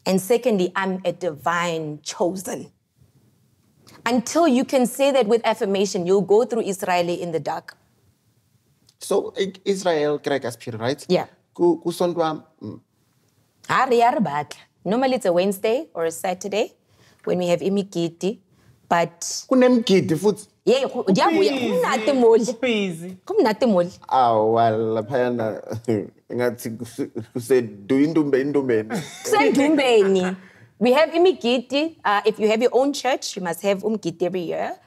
And secondly, I'm a divine chosen. Until you can say that with affirmation, you'll go through Israel in the dark. So, Israel, KEREKE YA SEPHERI, right? Yeah. Normally it's a Wednesday or a Saturday when we have imigidi, but Yeah, kumnate moli. Busy. Kumnate moli. Oh, well, phayana ngathi kusedumbeni. Kusendumbeni. We have imigidi. If you have your own church, you must have umgidi every year.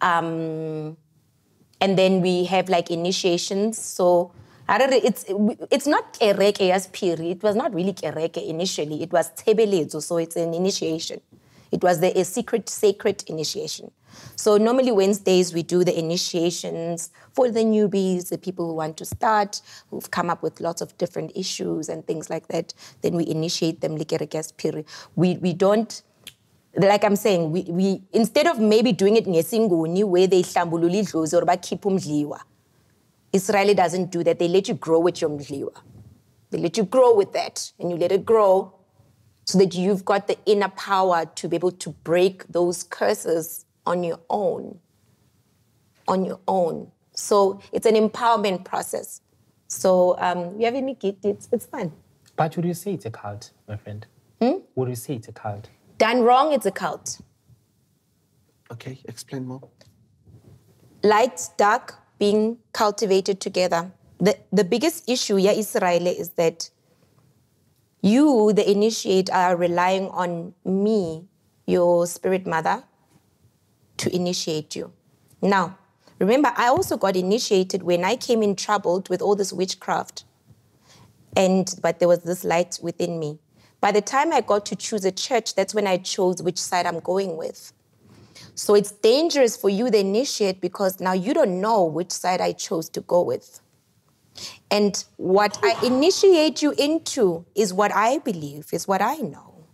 And then we have like initiations. So it's not KEREKE YA SEPHERI. It was not really KEREKE initially. It was Tebelezo, so it's an initiation. It was a secret, sacred initiation. So normally Wednesdays we do the initiations for the newbies, the people who want to start, who've come up with lots of different issues and things like that. Then we initiate them KEREKE YA SEPHERI. We don't, like I'm saying, we instead of maybe doing it ngesinguni where they hlambulula idlozi or bakhipha umdliwa, Israel doesn't do that. They let you grow with your mdliwa. They let you grow with that, and you let it grow so that you've got the inner power to be able to break those curses on your own. On your own. So it's an empowerment process. So we have imigidi, it's fun. But would you say it's a cult, my friend? Would you say it's a cult? Done wrong, it's a cult. Okay, explain more. Light, dark, being cultivated together. The biggest issue, yeah, Israel, is that you, the initiate, are relying on me, your spirit mother, to initiate you. Now, remember, I also got initiated when I came in troubled with all this witchcraft. But there was this light within me. By the time I got to choose a church, that's when I chose which side I'm going with. So it's dangerous for you, the initiate, because now you don't know which side I chose to go with. And what I initiate you into is what I believe, is what I know.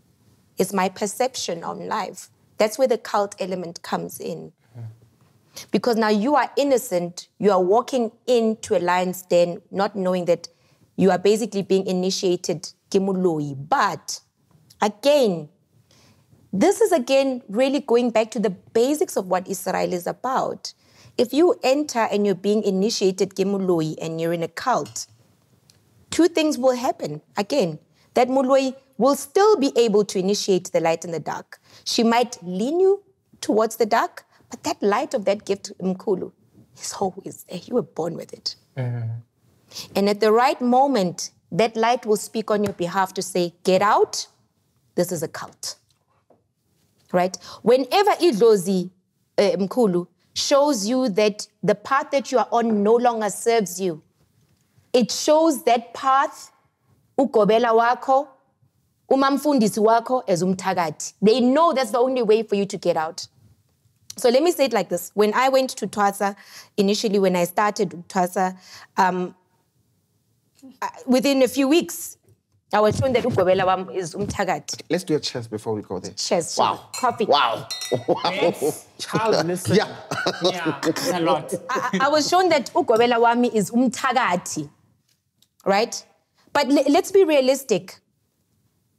It's my perception on life. That's where the cult element comes in. Because now you are innocent, you are walking into a lion's den, not knowing that you are basically being initiated kimuloi. But again, this is again really going back to the basics of what Israel is about. If you enter and you're being initiated gemuloi and you're in a cult, two things will happen. Again, that muloi will still be able to initiate the light and the dark. She might lean you towards the dark, but that light of that gift, mkulu, is always there. You were born with it. And at the right moment, that light will speak on your behalf to say, get out, this is a cult. Right? Whenever idlozi mkulu shows you that the path that you are on no longer serves you, it shows that path, ugobela wako, umamfundisi wako as umthakathi. They know that's the only way for you to get out. So let me say it like this. When I went to Twasa, initially when I started Twasa, within a few weeks, I was shown that ugobela wam is umthakathi. Let's do a cheers before we go there. Cheers. Wow. Coffee. Wow. Yes. Child, listen. Yeah. Yeah, it's a lot. I was shown that ugobela wami is umthakathi. Right? But let's be realistic.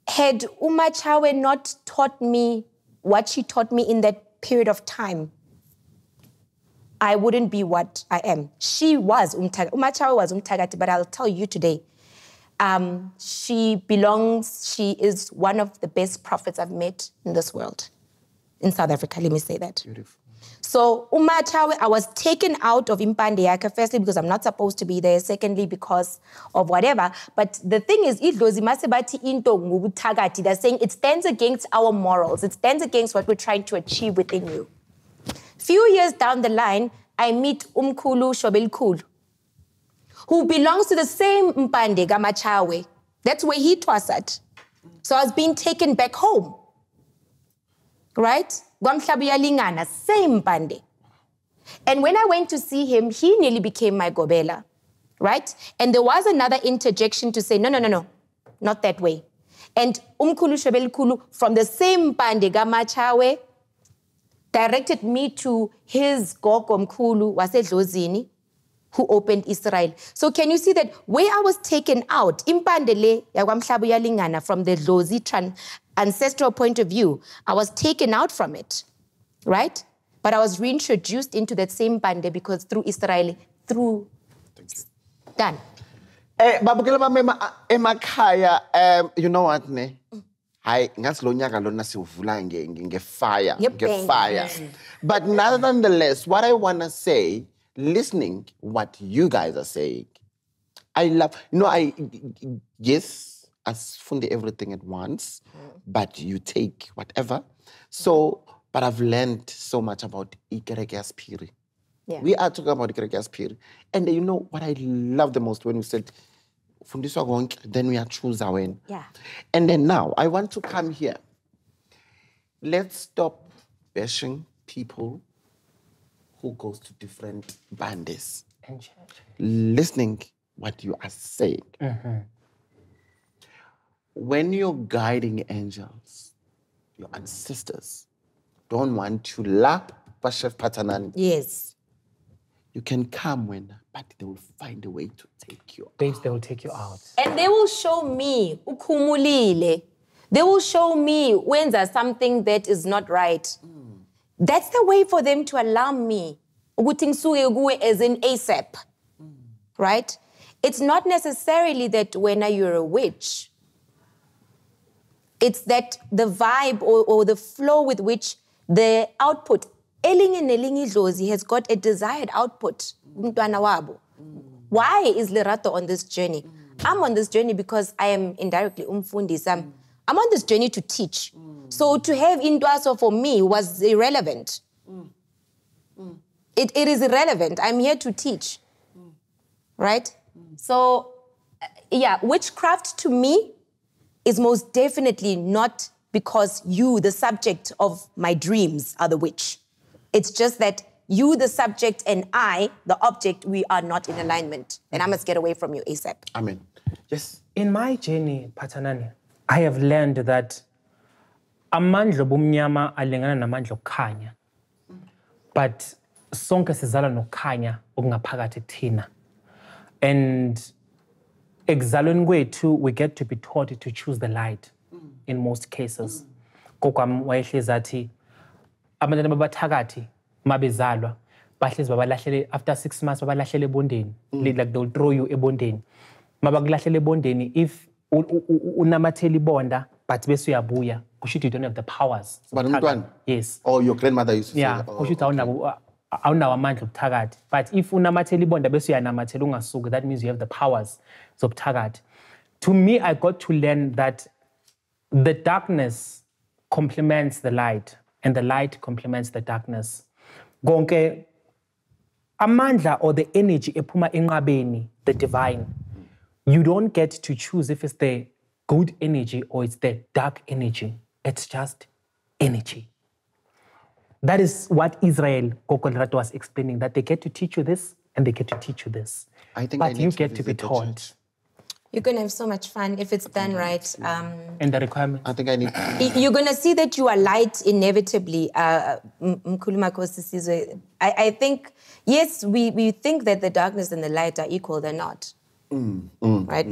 Had Umachawe not taught me what she taught me in that period of time, I wouldn't be what I am. She was umthakathi. Umachawe was umthakathi, but I'll tell you today, she is one of the best prophets I've met in this world, in South Africa, let me say that. Beautiful. So Umachawe, I was taken out of Impande Yaka, firstly because I'm not supposed to be there, secondly because of whatever. But the thing is, idlozi masebati into ngubuthakathi, they're saying it stands against our morals, it stands against what we're trying to achieve within you. Few years down the line, I meet Umkulu Shobelkulu, who belongs to the same Mpande Gamachawe. That's where he was at. So I was being taken back home. Right? Gwamhlabuyalingana, same Mpande. And when I went to see him, he nearly became my gobela. Right? And there was another interjection to say, no, not that way. And Umkulu Shobelkulu from the same Mpande Gamachawe directed me to his gogo Mkulu Wasedlozini, who opened Israel. So can you see that where I was taken out, Impandele Yagwamhlabuyalingana, from the Dlozi ancestral point of view, I was taken out from it, right? But I was reintroduced into that same Pande because through Israel, through... Done. Babukela emakhaya, you know what, ne? Hayi ngathi nyaka lona siwuvula ngefire, Ngepeng. ngefire. But nonetheless, what I want to say, listening what you guys are saying, I love, yes, asifunde everything at once, but you take whatever. So, but I've learned so much about KEREKE YA SEPHERI. Yeah. We are talking about KEREKE YA SEPHERI. And you know what I love the most when we said, fundiswa konke, then we are choose our own. Yeah. And then now, I want to come here. Let's stop bashing people who goes to different bands. And church. Listening what you are saying. When you're guiding angels, your ancestors don't want to lap Chef Phatanani. Yes. You can come but they will find a way to take you out. Babes, they will take you out. And they will show me ukhumulile. They will show me when there's something that is not right. That's the way for them to alarm me. Ukuthi ngisuke kuwe as in ASAP. Right? It's not necessarily that when you're a witch. It's that the vibe or the flow with which the output, elinye nelinye idlozi has got a desired output. Umntwana wabo. Why is Lerato on this journey? I'm on this journey because I am indirectly umfundisi. I'm on this journey to teach. So to have Indwaso for me was irrelevant. It is irrelevant. I'm here to teach. Right? So, yeah, witchcraft to me is most definitely not because you, the subject of my dreams, are the witch. It's just that you, the subject, and I, the object, we are not in alignment. And I must get away from you ASAP. Amen. Yes. In my journey, Phatanani, I have learned that amandla obumnyama alingana namandla okukhanya. But sonke sizalwa nokukhanya okungaphakathi kuthina. And ekuzalweni kwethu, we get to be taught to choose the light in most cases. Kokwami wayehlezi athi abantwana babathakathi mabezalwa bahlezi babalahlele after 6 months babalahlele ebondeni. Like they'll throw you ebondeni. Mabakulahlele ebondeni if unamathela ibonda but bese uyabuya kusho you don't have the powers. Yes. Or your grandmother used to say that. Kusho awunawo amandla obuthakathi. But if unamathela ibonda bese uyanamathela ungasuki, that means you have the powers zobuthakathi. To me, I got to learn that the darkness complements the light and the light complements the darkness. Konke amandla or the energy ephuma enqabeni, the divine, you don't get to choose if it's the good energy or it's the dark energy. It's just energy. That is what Israel Kokolrat was explaining, that they get to teach you this and they get to teach you this. But you get to be taught. You're going to have so much fun if it's done right. And the requirements. I think I need... You're going to see that you are light inevitably. I think, yes, we think that the darkness and the light are equal. They're not. Right?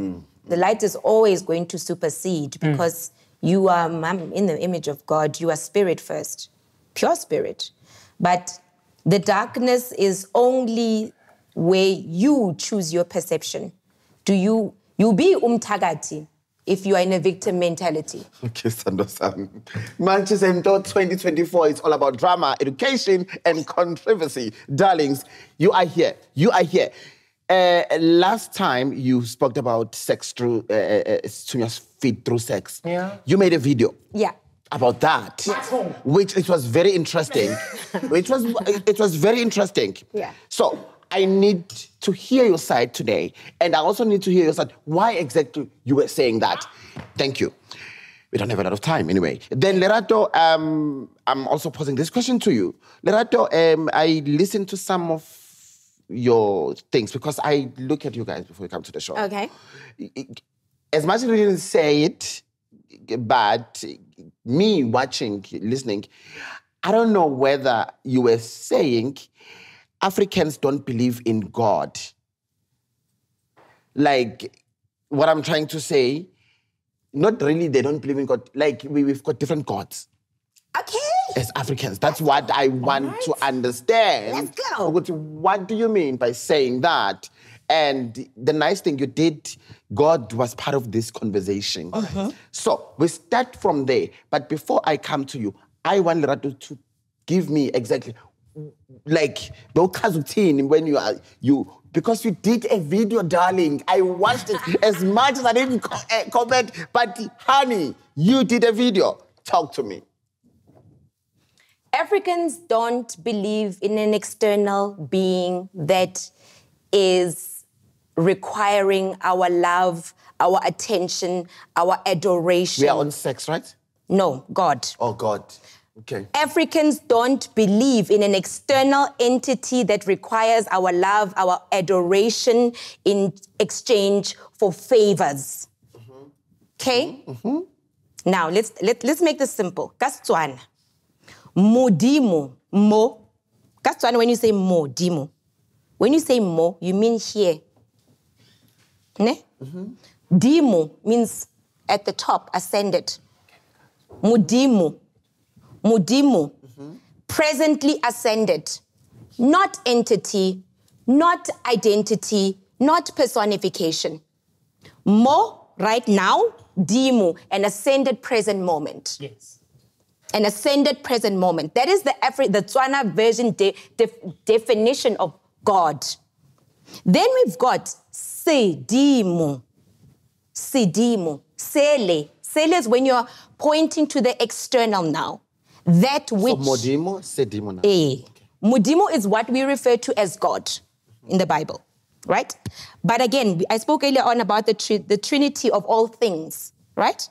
The light is always going to supersede because you are in the image of God. You are spirit first, pure spirit. But the darkness is only where you choose your perception. You'll be umthakathi if you are in a victim mentality. Okay, Sando-san. Manchester and Thought 2024 is all about drama, education, and controversy. Darlings, you are here. You are here. Last time you spoke about sex through Sunya's feet through sex. Yeah. You made a video. Yeah. About that, which it was very interesting. It was very interesting. Yeah. So I need to hear your side today, and I also need to hear your side. Why exactly you were saying that? Thank you. We don't have a lot of time anyway. Then Lerato, I'm also posing this question to you. Lerato, I listened to some of your things because I look at you guys before you come to the show. Okay. As much as we didn't say it, but me watching, listening, I don't know whether you were saying Africans don't believe in God. Like, what I'm trying to say, not really they don't believe in God. Like, we've got different gods. Okay. As Africans. That's what I want to understand. Let's go. What do you mean by saying that? And the nice thing you did, God was part of this conversation. So we start from there. But before I come to you, I want Lerato to give me exactly, like, when because you did a video, darling. I watched it as much as I didn't comment. But honey, you did a video. Talk to me. Africans don't believe in an external being that is requiring our love, our attention, our adoration. We are on sex, right? No, God. Oh, God. Okay. Africans don't believe in an external entity that requires our love, our adoration in exchange for favors. Okay? Now, let's make this simple. Kastswana. Modimo. Mo. Kastswana, when you say mo, dimo. When you say mo, you mean here. Ne? Dimo means at the top, ascended. Modimo. Mudimo, presently ascended, not entity, not identity, not personification. Mo, right now, Dimo, an ascended present moment. Yes. An ascended present moment. That is the Tswana version definition of God. Then we've got Sedimo. Sedimo. Sele. Sele is when you're pointing to the external now. That which... So Modimo, Sedimo now. Okay. Modimo is what we refer to as God in the Bible, right? But again, I spoke earlier on about the Trinity of all things, right?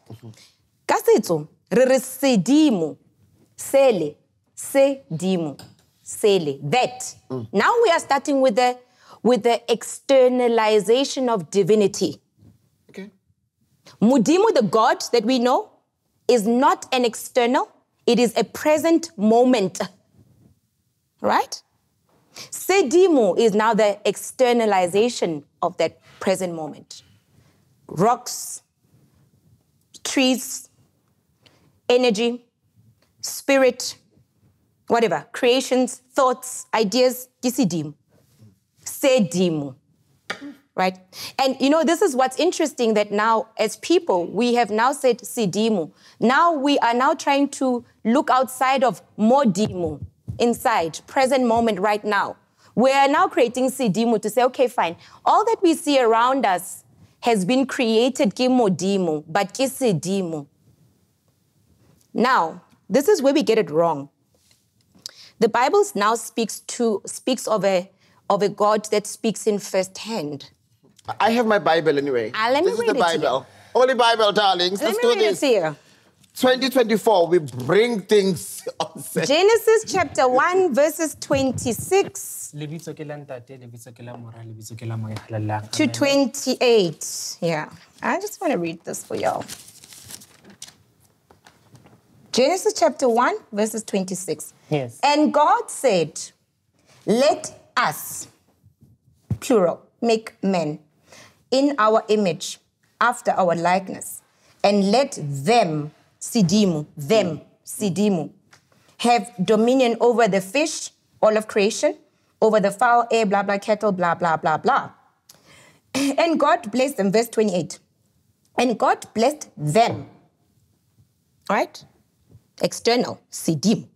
Kasetso, re sedimo, sele, sedimo, sele, that. Now we are starting with the externalization of divinity. Okay. Modimo, the God that we know, is not an external. It is a present moment, right? Sedimo is now the externalization of that present moment. Rocks, trees, energy, spirit, whatever, creations, thoughts, ideas, kisidimo. Sedimo, right? And you know, this is what's interesting, that now as people, we have now said sidimo. Now we are now trying to look outside of modimo, inside, present moment right now. We are now creating sidimo to say, okay, fine. All that we see around us has been created ki modimo, but ki sidimo. Now, this is where we get it wrong. The Bible now speaks of a God that speaks in first hand. I have my Bible anyway. Let me This is read the it to you. Bible. Holy Bible, darlings. Let's do this. 2024, we bring things on set. Genesis chapter 1, verses 26 to 28. Yeah, I just want to read this for y'all. Genesis chapter 1, verses 26. Yes. And God said, let us, plural, make men in our image, after our likeness, and let them, sidimu, have dominion over the fish, all of creation, over the fowl, air, blah, blah, cattle, blah, blah, blah, blah. And God blessed them, verse 28. And God blessed them, right? External, sidim.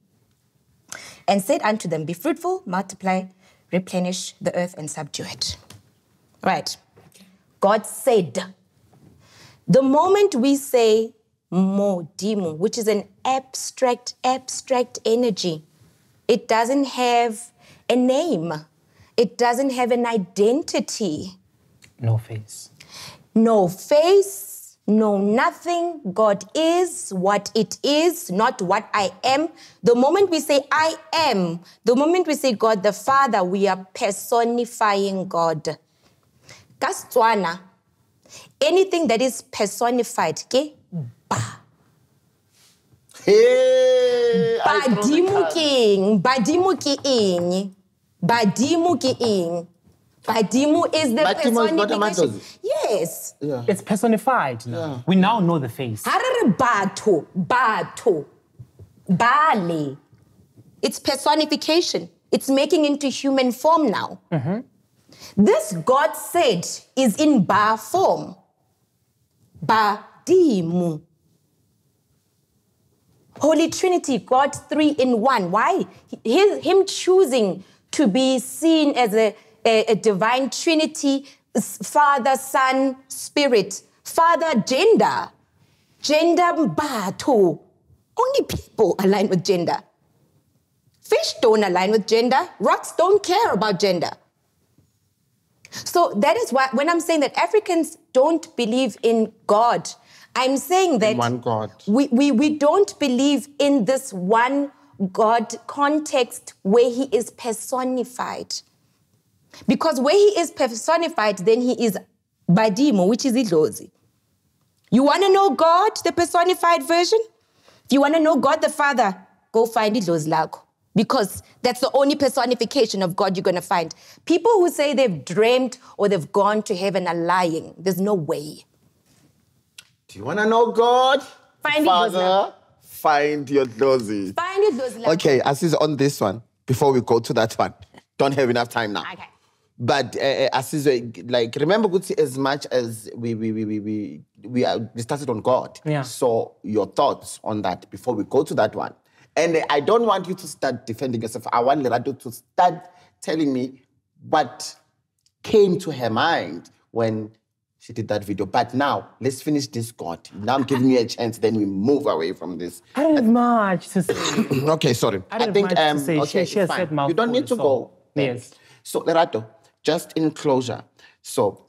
And said unto them, be fruitful, multiply, replenish the earth, and subdue it. Right. God said. The moment we say modimo, which is an abstract energy, it doesn't have a name. It doesn't have an identity. No face. No face, no nothing. God is what it is, not what I am. The moment we say I am, the moment we say God the Father, we are personifying God. Kastswana, anything that is personified, okay? Ba. Hey, Badimu king, badimu ki ing, badimu ki ing. Badimu is the Badimu is not a personification. matter. Yes. Yeah. It's personified now. Yeah. We now know the face. Harare bato, bale. It's personification. It's making into human form now. This God said is in Ba form. Badimu. Holy Trinity, God 3 in 1. Why? Him choosing to be seen as a divine Trinity, Father, Son, Spirit. Father, gender. Gender Mbatu. Only people align with gender. Fish don't align with gender. Rocks don't care about gender. So that is why when I'm saying that Africans don't believe in God, I'm saying that in one God. We don't believe in this one God context where he is personified. Because where he is personified, then he is Badimo, which is Idlozi. You want to know God, the personified version? If you want to know God the Father, go find Idlozi Lakho. Because that's the only personification of God you're going to find. People who say they've dreamt or they've gone to heaven are lying. There's no way. Do you want to know God? Find Father, find your Idlozi. Find Idlozi. Okay, Assis, on this one, before we go to that one, don't have enough time now. Okay. But Assis, like, remember, Gutsi, as much as we started on God. Yeah. So your thoughts on that before we go to that one. And I don't want you to start defending yourself. I want Lerato to start telling me what came to her mind when she did that video. But now, let's finish this, God. Now I'm giving you a chance, then we move away from this. I don't have much to say. Okay, sorry. I don't have much to say. Okay, She has fine. said mouthful, You don't need to so, go. yes. So, Lerato, just in closure. So,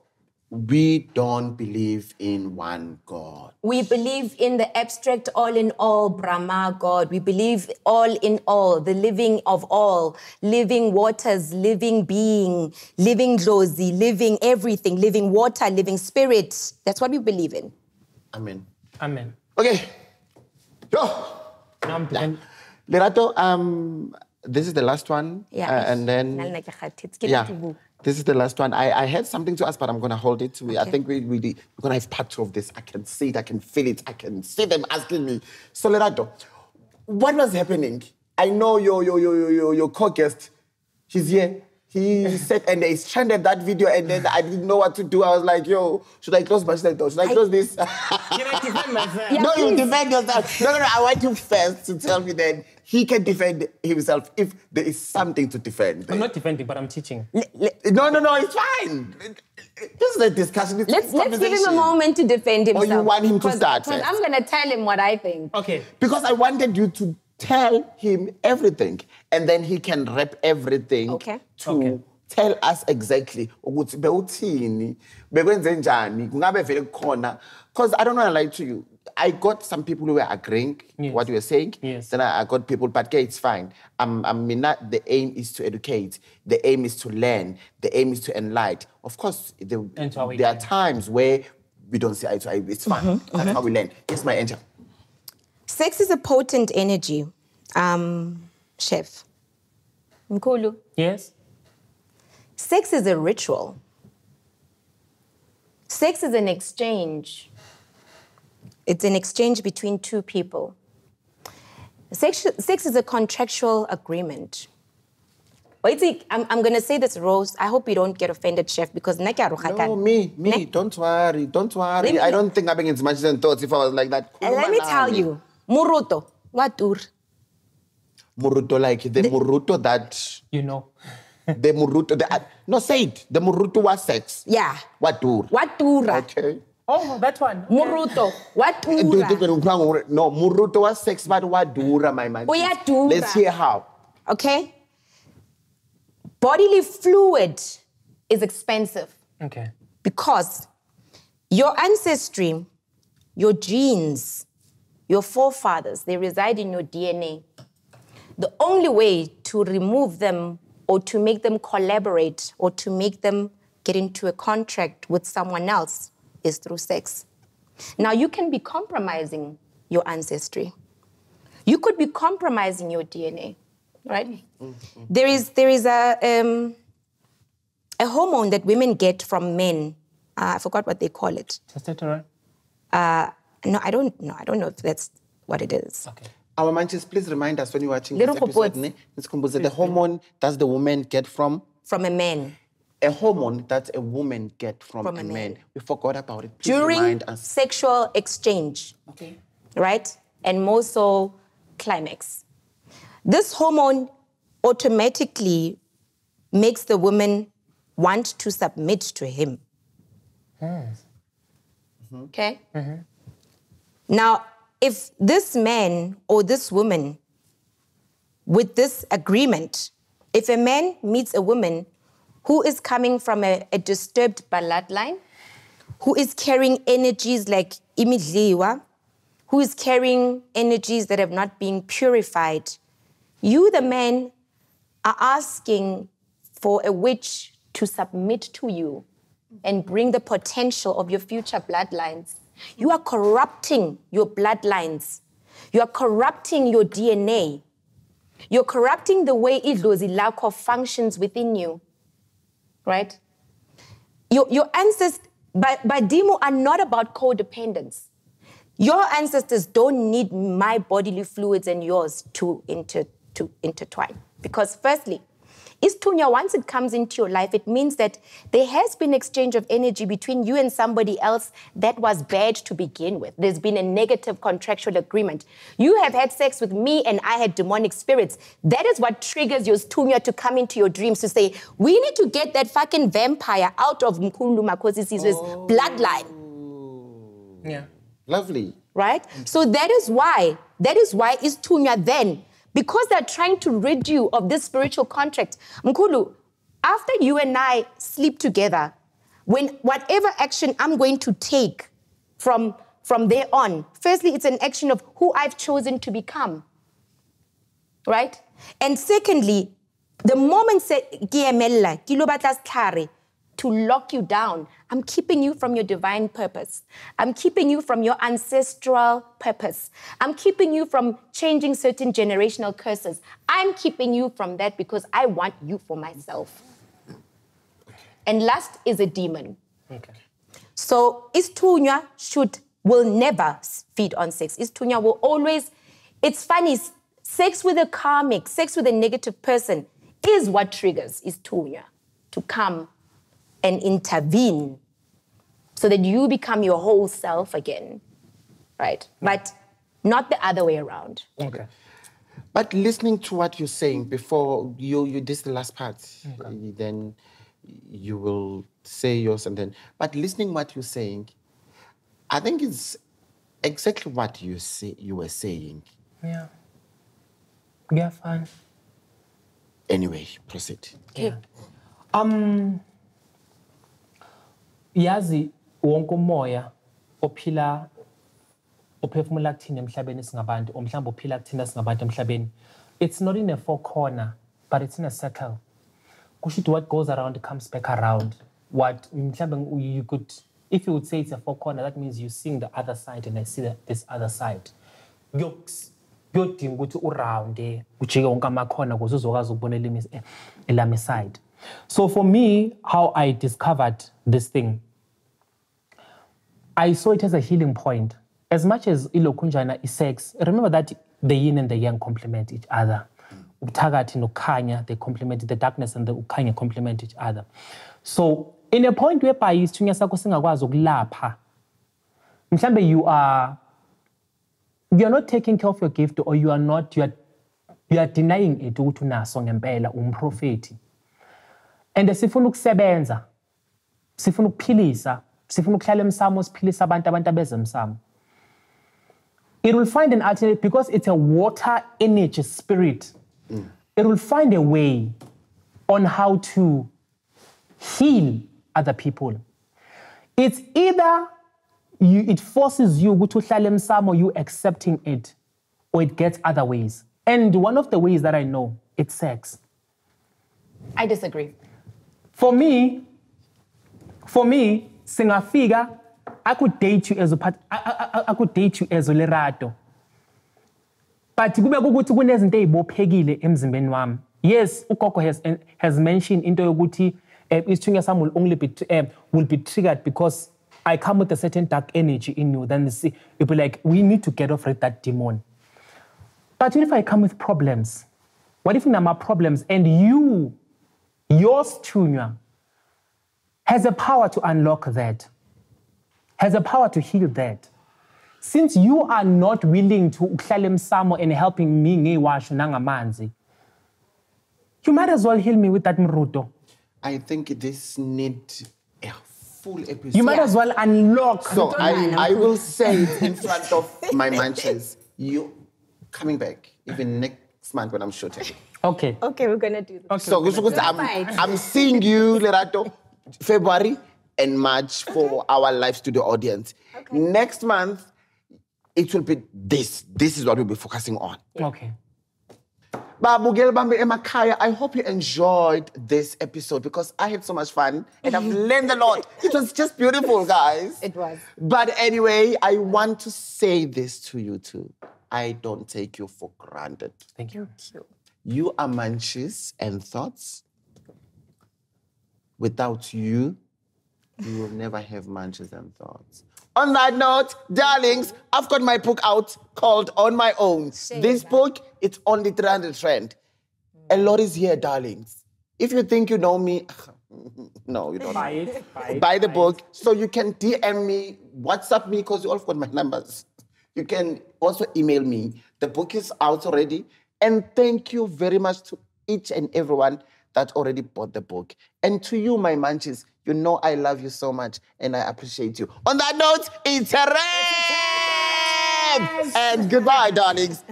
we don't believe in one God. We believe in the abstract all in all, Brahma God. We believe all in all, the living of all, living waters, living being, living Dlozi, living everything, living water, living spirit. That's what we believe in. Amen. Amen. Okay. Go. Now I'm defending. Lerato, this is the last one. Yeah. And then... Yeah. This is the last one. I had something to ask, but I'm going to hold it. I think we're going to have part 2 of this. I can see it. I can feel it. I can see them asking me. So, Lerato, what was happening? I know your co-guest, he's here. He said, and they stranded that video, and then I didn't know what to do. I was like, yo, should I close my door? Should I close this? Can I defend myself? Yeah, no, please. you defend yourself. No, I want you first to tell me that he can defend himself if there is something to defend. I'm not defending, but I'm teaching. No, it's fine. This is a discussion. Let's give him a moment to defend himself. Or you want him to start first? I'm going to tell him what I think. Okay. Because I wanted you to tell him everything, and then he can wrap everything to tell us exactly ukuthi bewuthini bekwenze njani kungabe vele khona, because I don't want to lie to you. I got some people who were agreeing what you were saying. Yes. Then I got people, but okay, it's fine. The aim is to educate. The aim is to learn. The aim is to enlighten. Of course, there are times where we don't see eye to eye. It's fine. That's how we learn. Yes, my angel. Sex is a potent energy, Chef. Mkulu. Yes? Sex is a ritual. Sex is an exchange. It's an exchange between two people. Sex is a contractual agreement. I'm going to say this, Rose. I hope you don't get offended, Chef, because... No, me. Don't worry. I don't think I'm being as much as thoughts if I was like that. Let me tell you. Muruto. What dur? Muruto, like the muruto that... You know. The muruto... No, say it. The muruto was sex. Yeah. What dur? What dura? Okay. Oh, that one. Okay. Muruto. What dura? No, muruto was sex, but what dura, my man? Dura. Let's hear how. Okay? Bodily fluid is expensive. Okay. Because your ancestry, your genes, your forefathers, they reside in your DNA. The only way to remove them or to make them collaborate or to make them get into a contract with someone else is through sex. Now, you can be compromising your ancestry. You could be compromising your DNA, right? Mm-hmm. There is a hormone that women get from men. I forgot what they call it. Testosterone? No, I don't know. I don't know if that's what it is. Okay. Our manches, please remind us when you're watching this episode. The hormone does the woman get from? From a man. a hormone that a woman gets from a man. We forgot about it. Please During remind us. sexual exchange, Okay. right? And more so climax. This hormone automatically makes the woman want to submit to him. Yes. Okay? Now, if this man or this woman, with this agreement, if a man meets a woman who is coming from a disturbed bloodline, who is carrying energies like imidliwa, who is carrying energies that have not been purified, you, the man, are asking for a witch to submit to you and bring the potential of your future bloodlines. You are corrupting your bloodlines. You are corrupting your DNA. You're corrupting the way idlozi lakho functions within you, right? Your ancestors, Badimo, are not about codependence. Your ancestors don't need my bodily fluids and yours to intertwine. Because firstly, Istunya, once it comes into your life, it means that there has been exchange of energy between you and somebody else that was bad to begin with. There's been a negative contractual agreement. You have had sex with me and I had demonic spirits. That is what triggers your Stunya to come into your dreams to say, we need to get that fucking vampire out of Mkhulu Makhosisi's bloodline. Yeah. Lovely. Right? So that is why Istunya then, because they're trying to rid you of this spiritual contract. Mkhulu, after you and I sleep together, when whatever action I'm going to take from there on, firstly, it's an action of who I've chosen to become. Right? And secondly, the moment to lock you down, I'm keeping you from your divine purpose. I'm keeping you from your ancestral purpose. I'm keeping you from changing certain generational curses. I'm keeping you from that because I want you for myself. And lust is a demon. Okay. So Istunya will never feed on sex. Istunya will always, it's funny, sex with a karmic, sex with a negative person is what triggers Istunya to come and intervene so that you become your whole self again, right? But not the other way around. Okay. But listening to what you're saying before you this is the last part, then you will say yours and then. But listening what you're saying, I think it's exactly what you were saying. Yeah. Yeah, fine. Anyway, proceed. Okay. Yazi wonke umoya ophila ophefumula kuthina emhlabeni singabantu omhlawumbe ophila kuthina singabantu emhlabeni, it's not in a four corner but it's in a circle. Kusho what goes around comes back around. What mhlawumbe you could, if you would say it's a four corner, that means you're seeing the other side and I see this other side. Kuyodinga ukuthi uround ujike wonke amakhona ukuze uzokwazi ukubona elami side. So for me, how I discovered this thing, I saw it as a healing point. As much as ilokunjana is sex, remember that the yin and the yang complement each other. Ubuthakathi nokukhanya, they complement, the darkness and the ukhanya complement each other. So in a point whereby isithunya sakho singakwazi ukulapha, mhlambe you are not taking care of your gift, or you are denying it ukuthi unaso ngempela umprofeti. And sifuna ukusebenza, sifuna ukuphilisa, sifuna ukuhlala emsamo siphilisa abantu abeze emsamo. It will find an alternate because it's a water energy spirit. It will find a way on how to heal other people. It's either it forces you to uhlale emsamo, you accepting it, or it gets other ways. And one of the ways that I know, it's sex. I disagree. For me, singafika, I could date you as a part. I could date you as a lerato. But kube ukuthi kunezinto ezibophekile emzimbeni wami. Yes, ugogo has mentioned into yokuthi isithunya sami will be triggered because I come with a certain dark energy in you. Then you'll be like, we need to get off that demon. But if I come with problems, what if there are problems and your stunya has a power to unlock that, has a power to heal that. Since you are not willing to uhlala emsamo and helping me ngewasho nangamanzi, you might as well heal me with that mruto. I think this needs a full episode. You might as well unlock. So I will say it in front of my manches. You coming back even next month when I'm shooting. Okay. Okay, we're gonna do this. So I'm seeing you, Lerato, February and March for our live studio audience. Okay. Next month, it will be this. This is what we'll be focusing on. Okay. Babugel Bambi Emakaya, I hope you enjoyed this episode because I had so much fun and I've learned a lot. It was just beautiful, guys. It was. But anyway, I want to say this to you too. I don't take you for granted. Thank you. You are Manches and Thoughts. Without you, you will never have Manches and Thoughts. On that note, darlings, I've got my book out called On My Own. This book, it's only 300 Rand. A lot is here, darlings. If you think you know me, no, you don't. Buy the book so you can DM me, WhatsApp me, because you all got my numbers. You can also email me. The book is out already. And thank you very much to each and everyone that already bought the book. And to you, my Manches, you know I love you so much and I appreciate you. On that note, it's a wrap! And goodbye, darlings.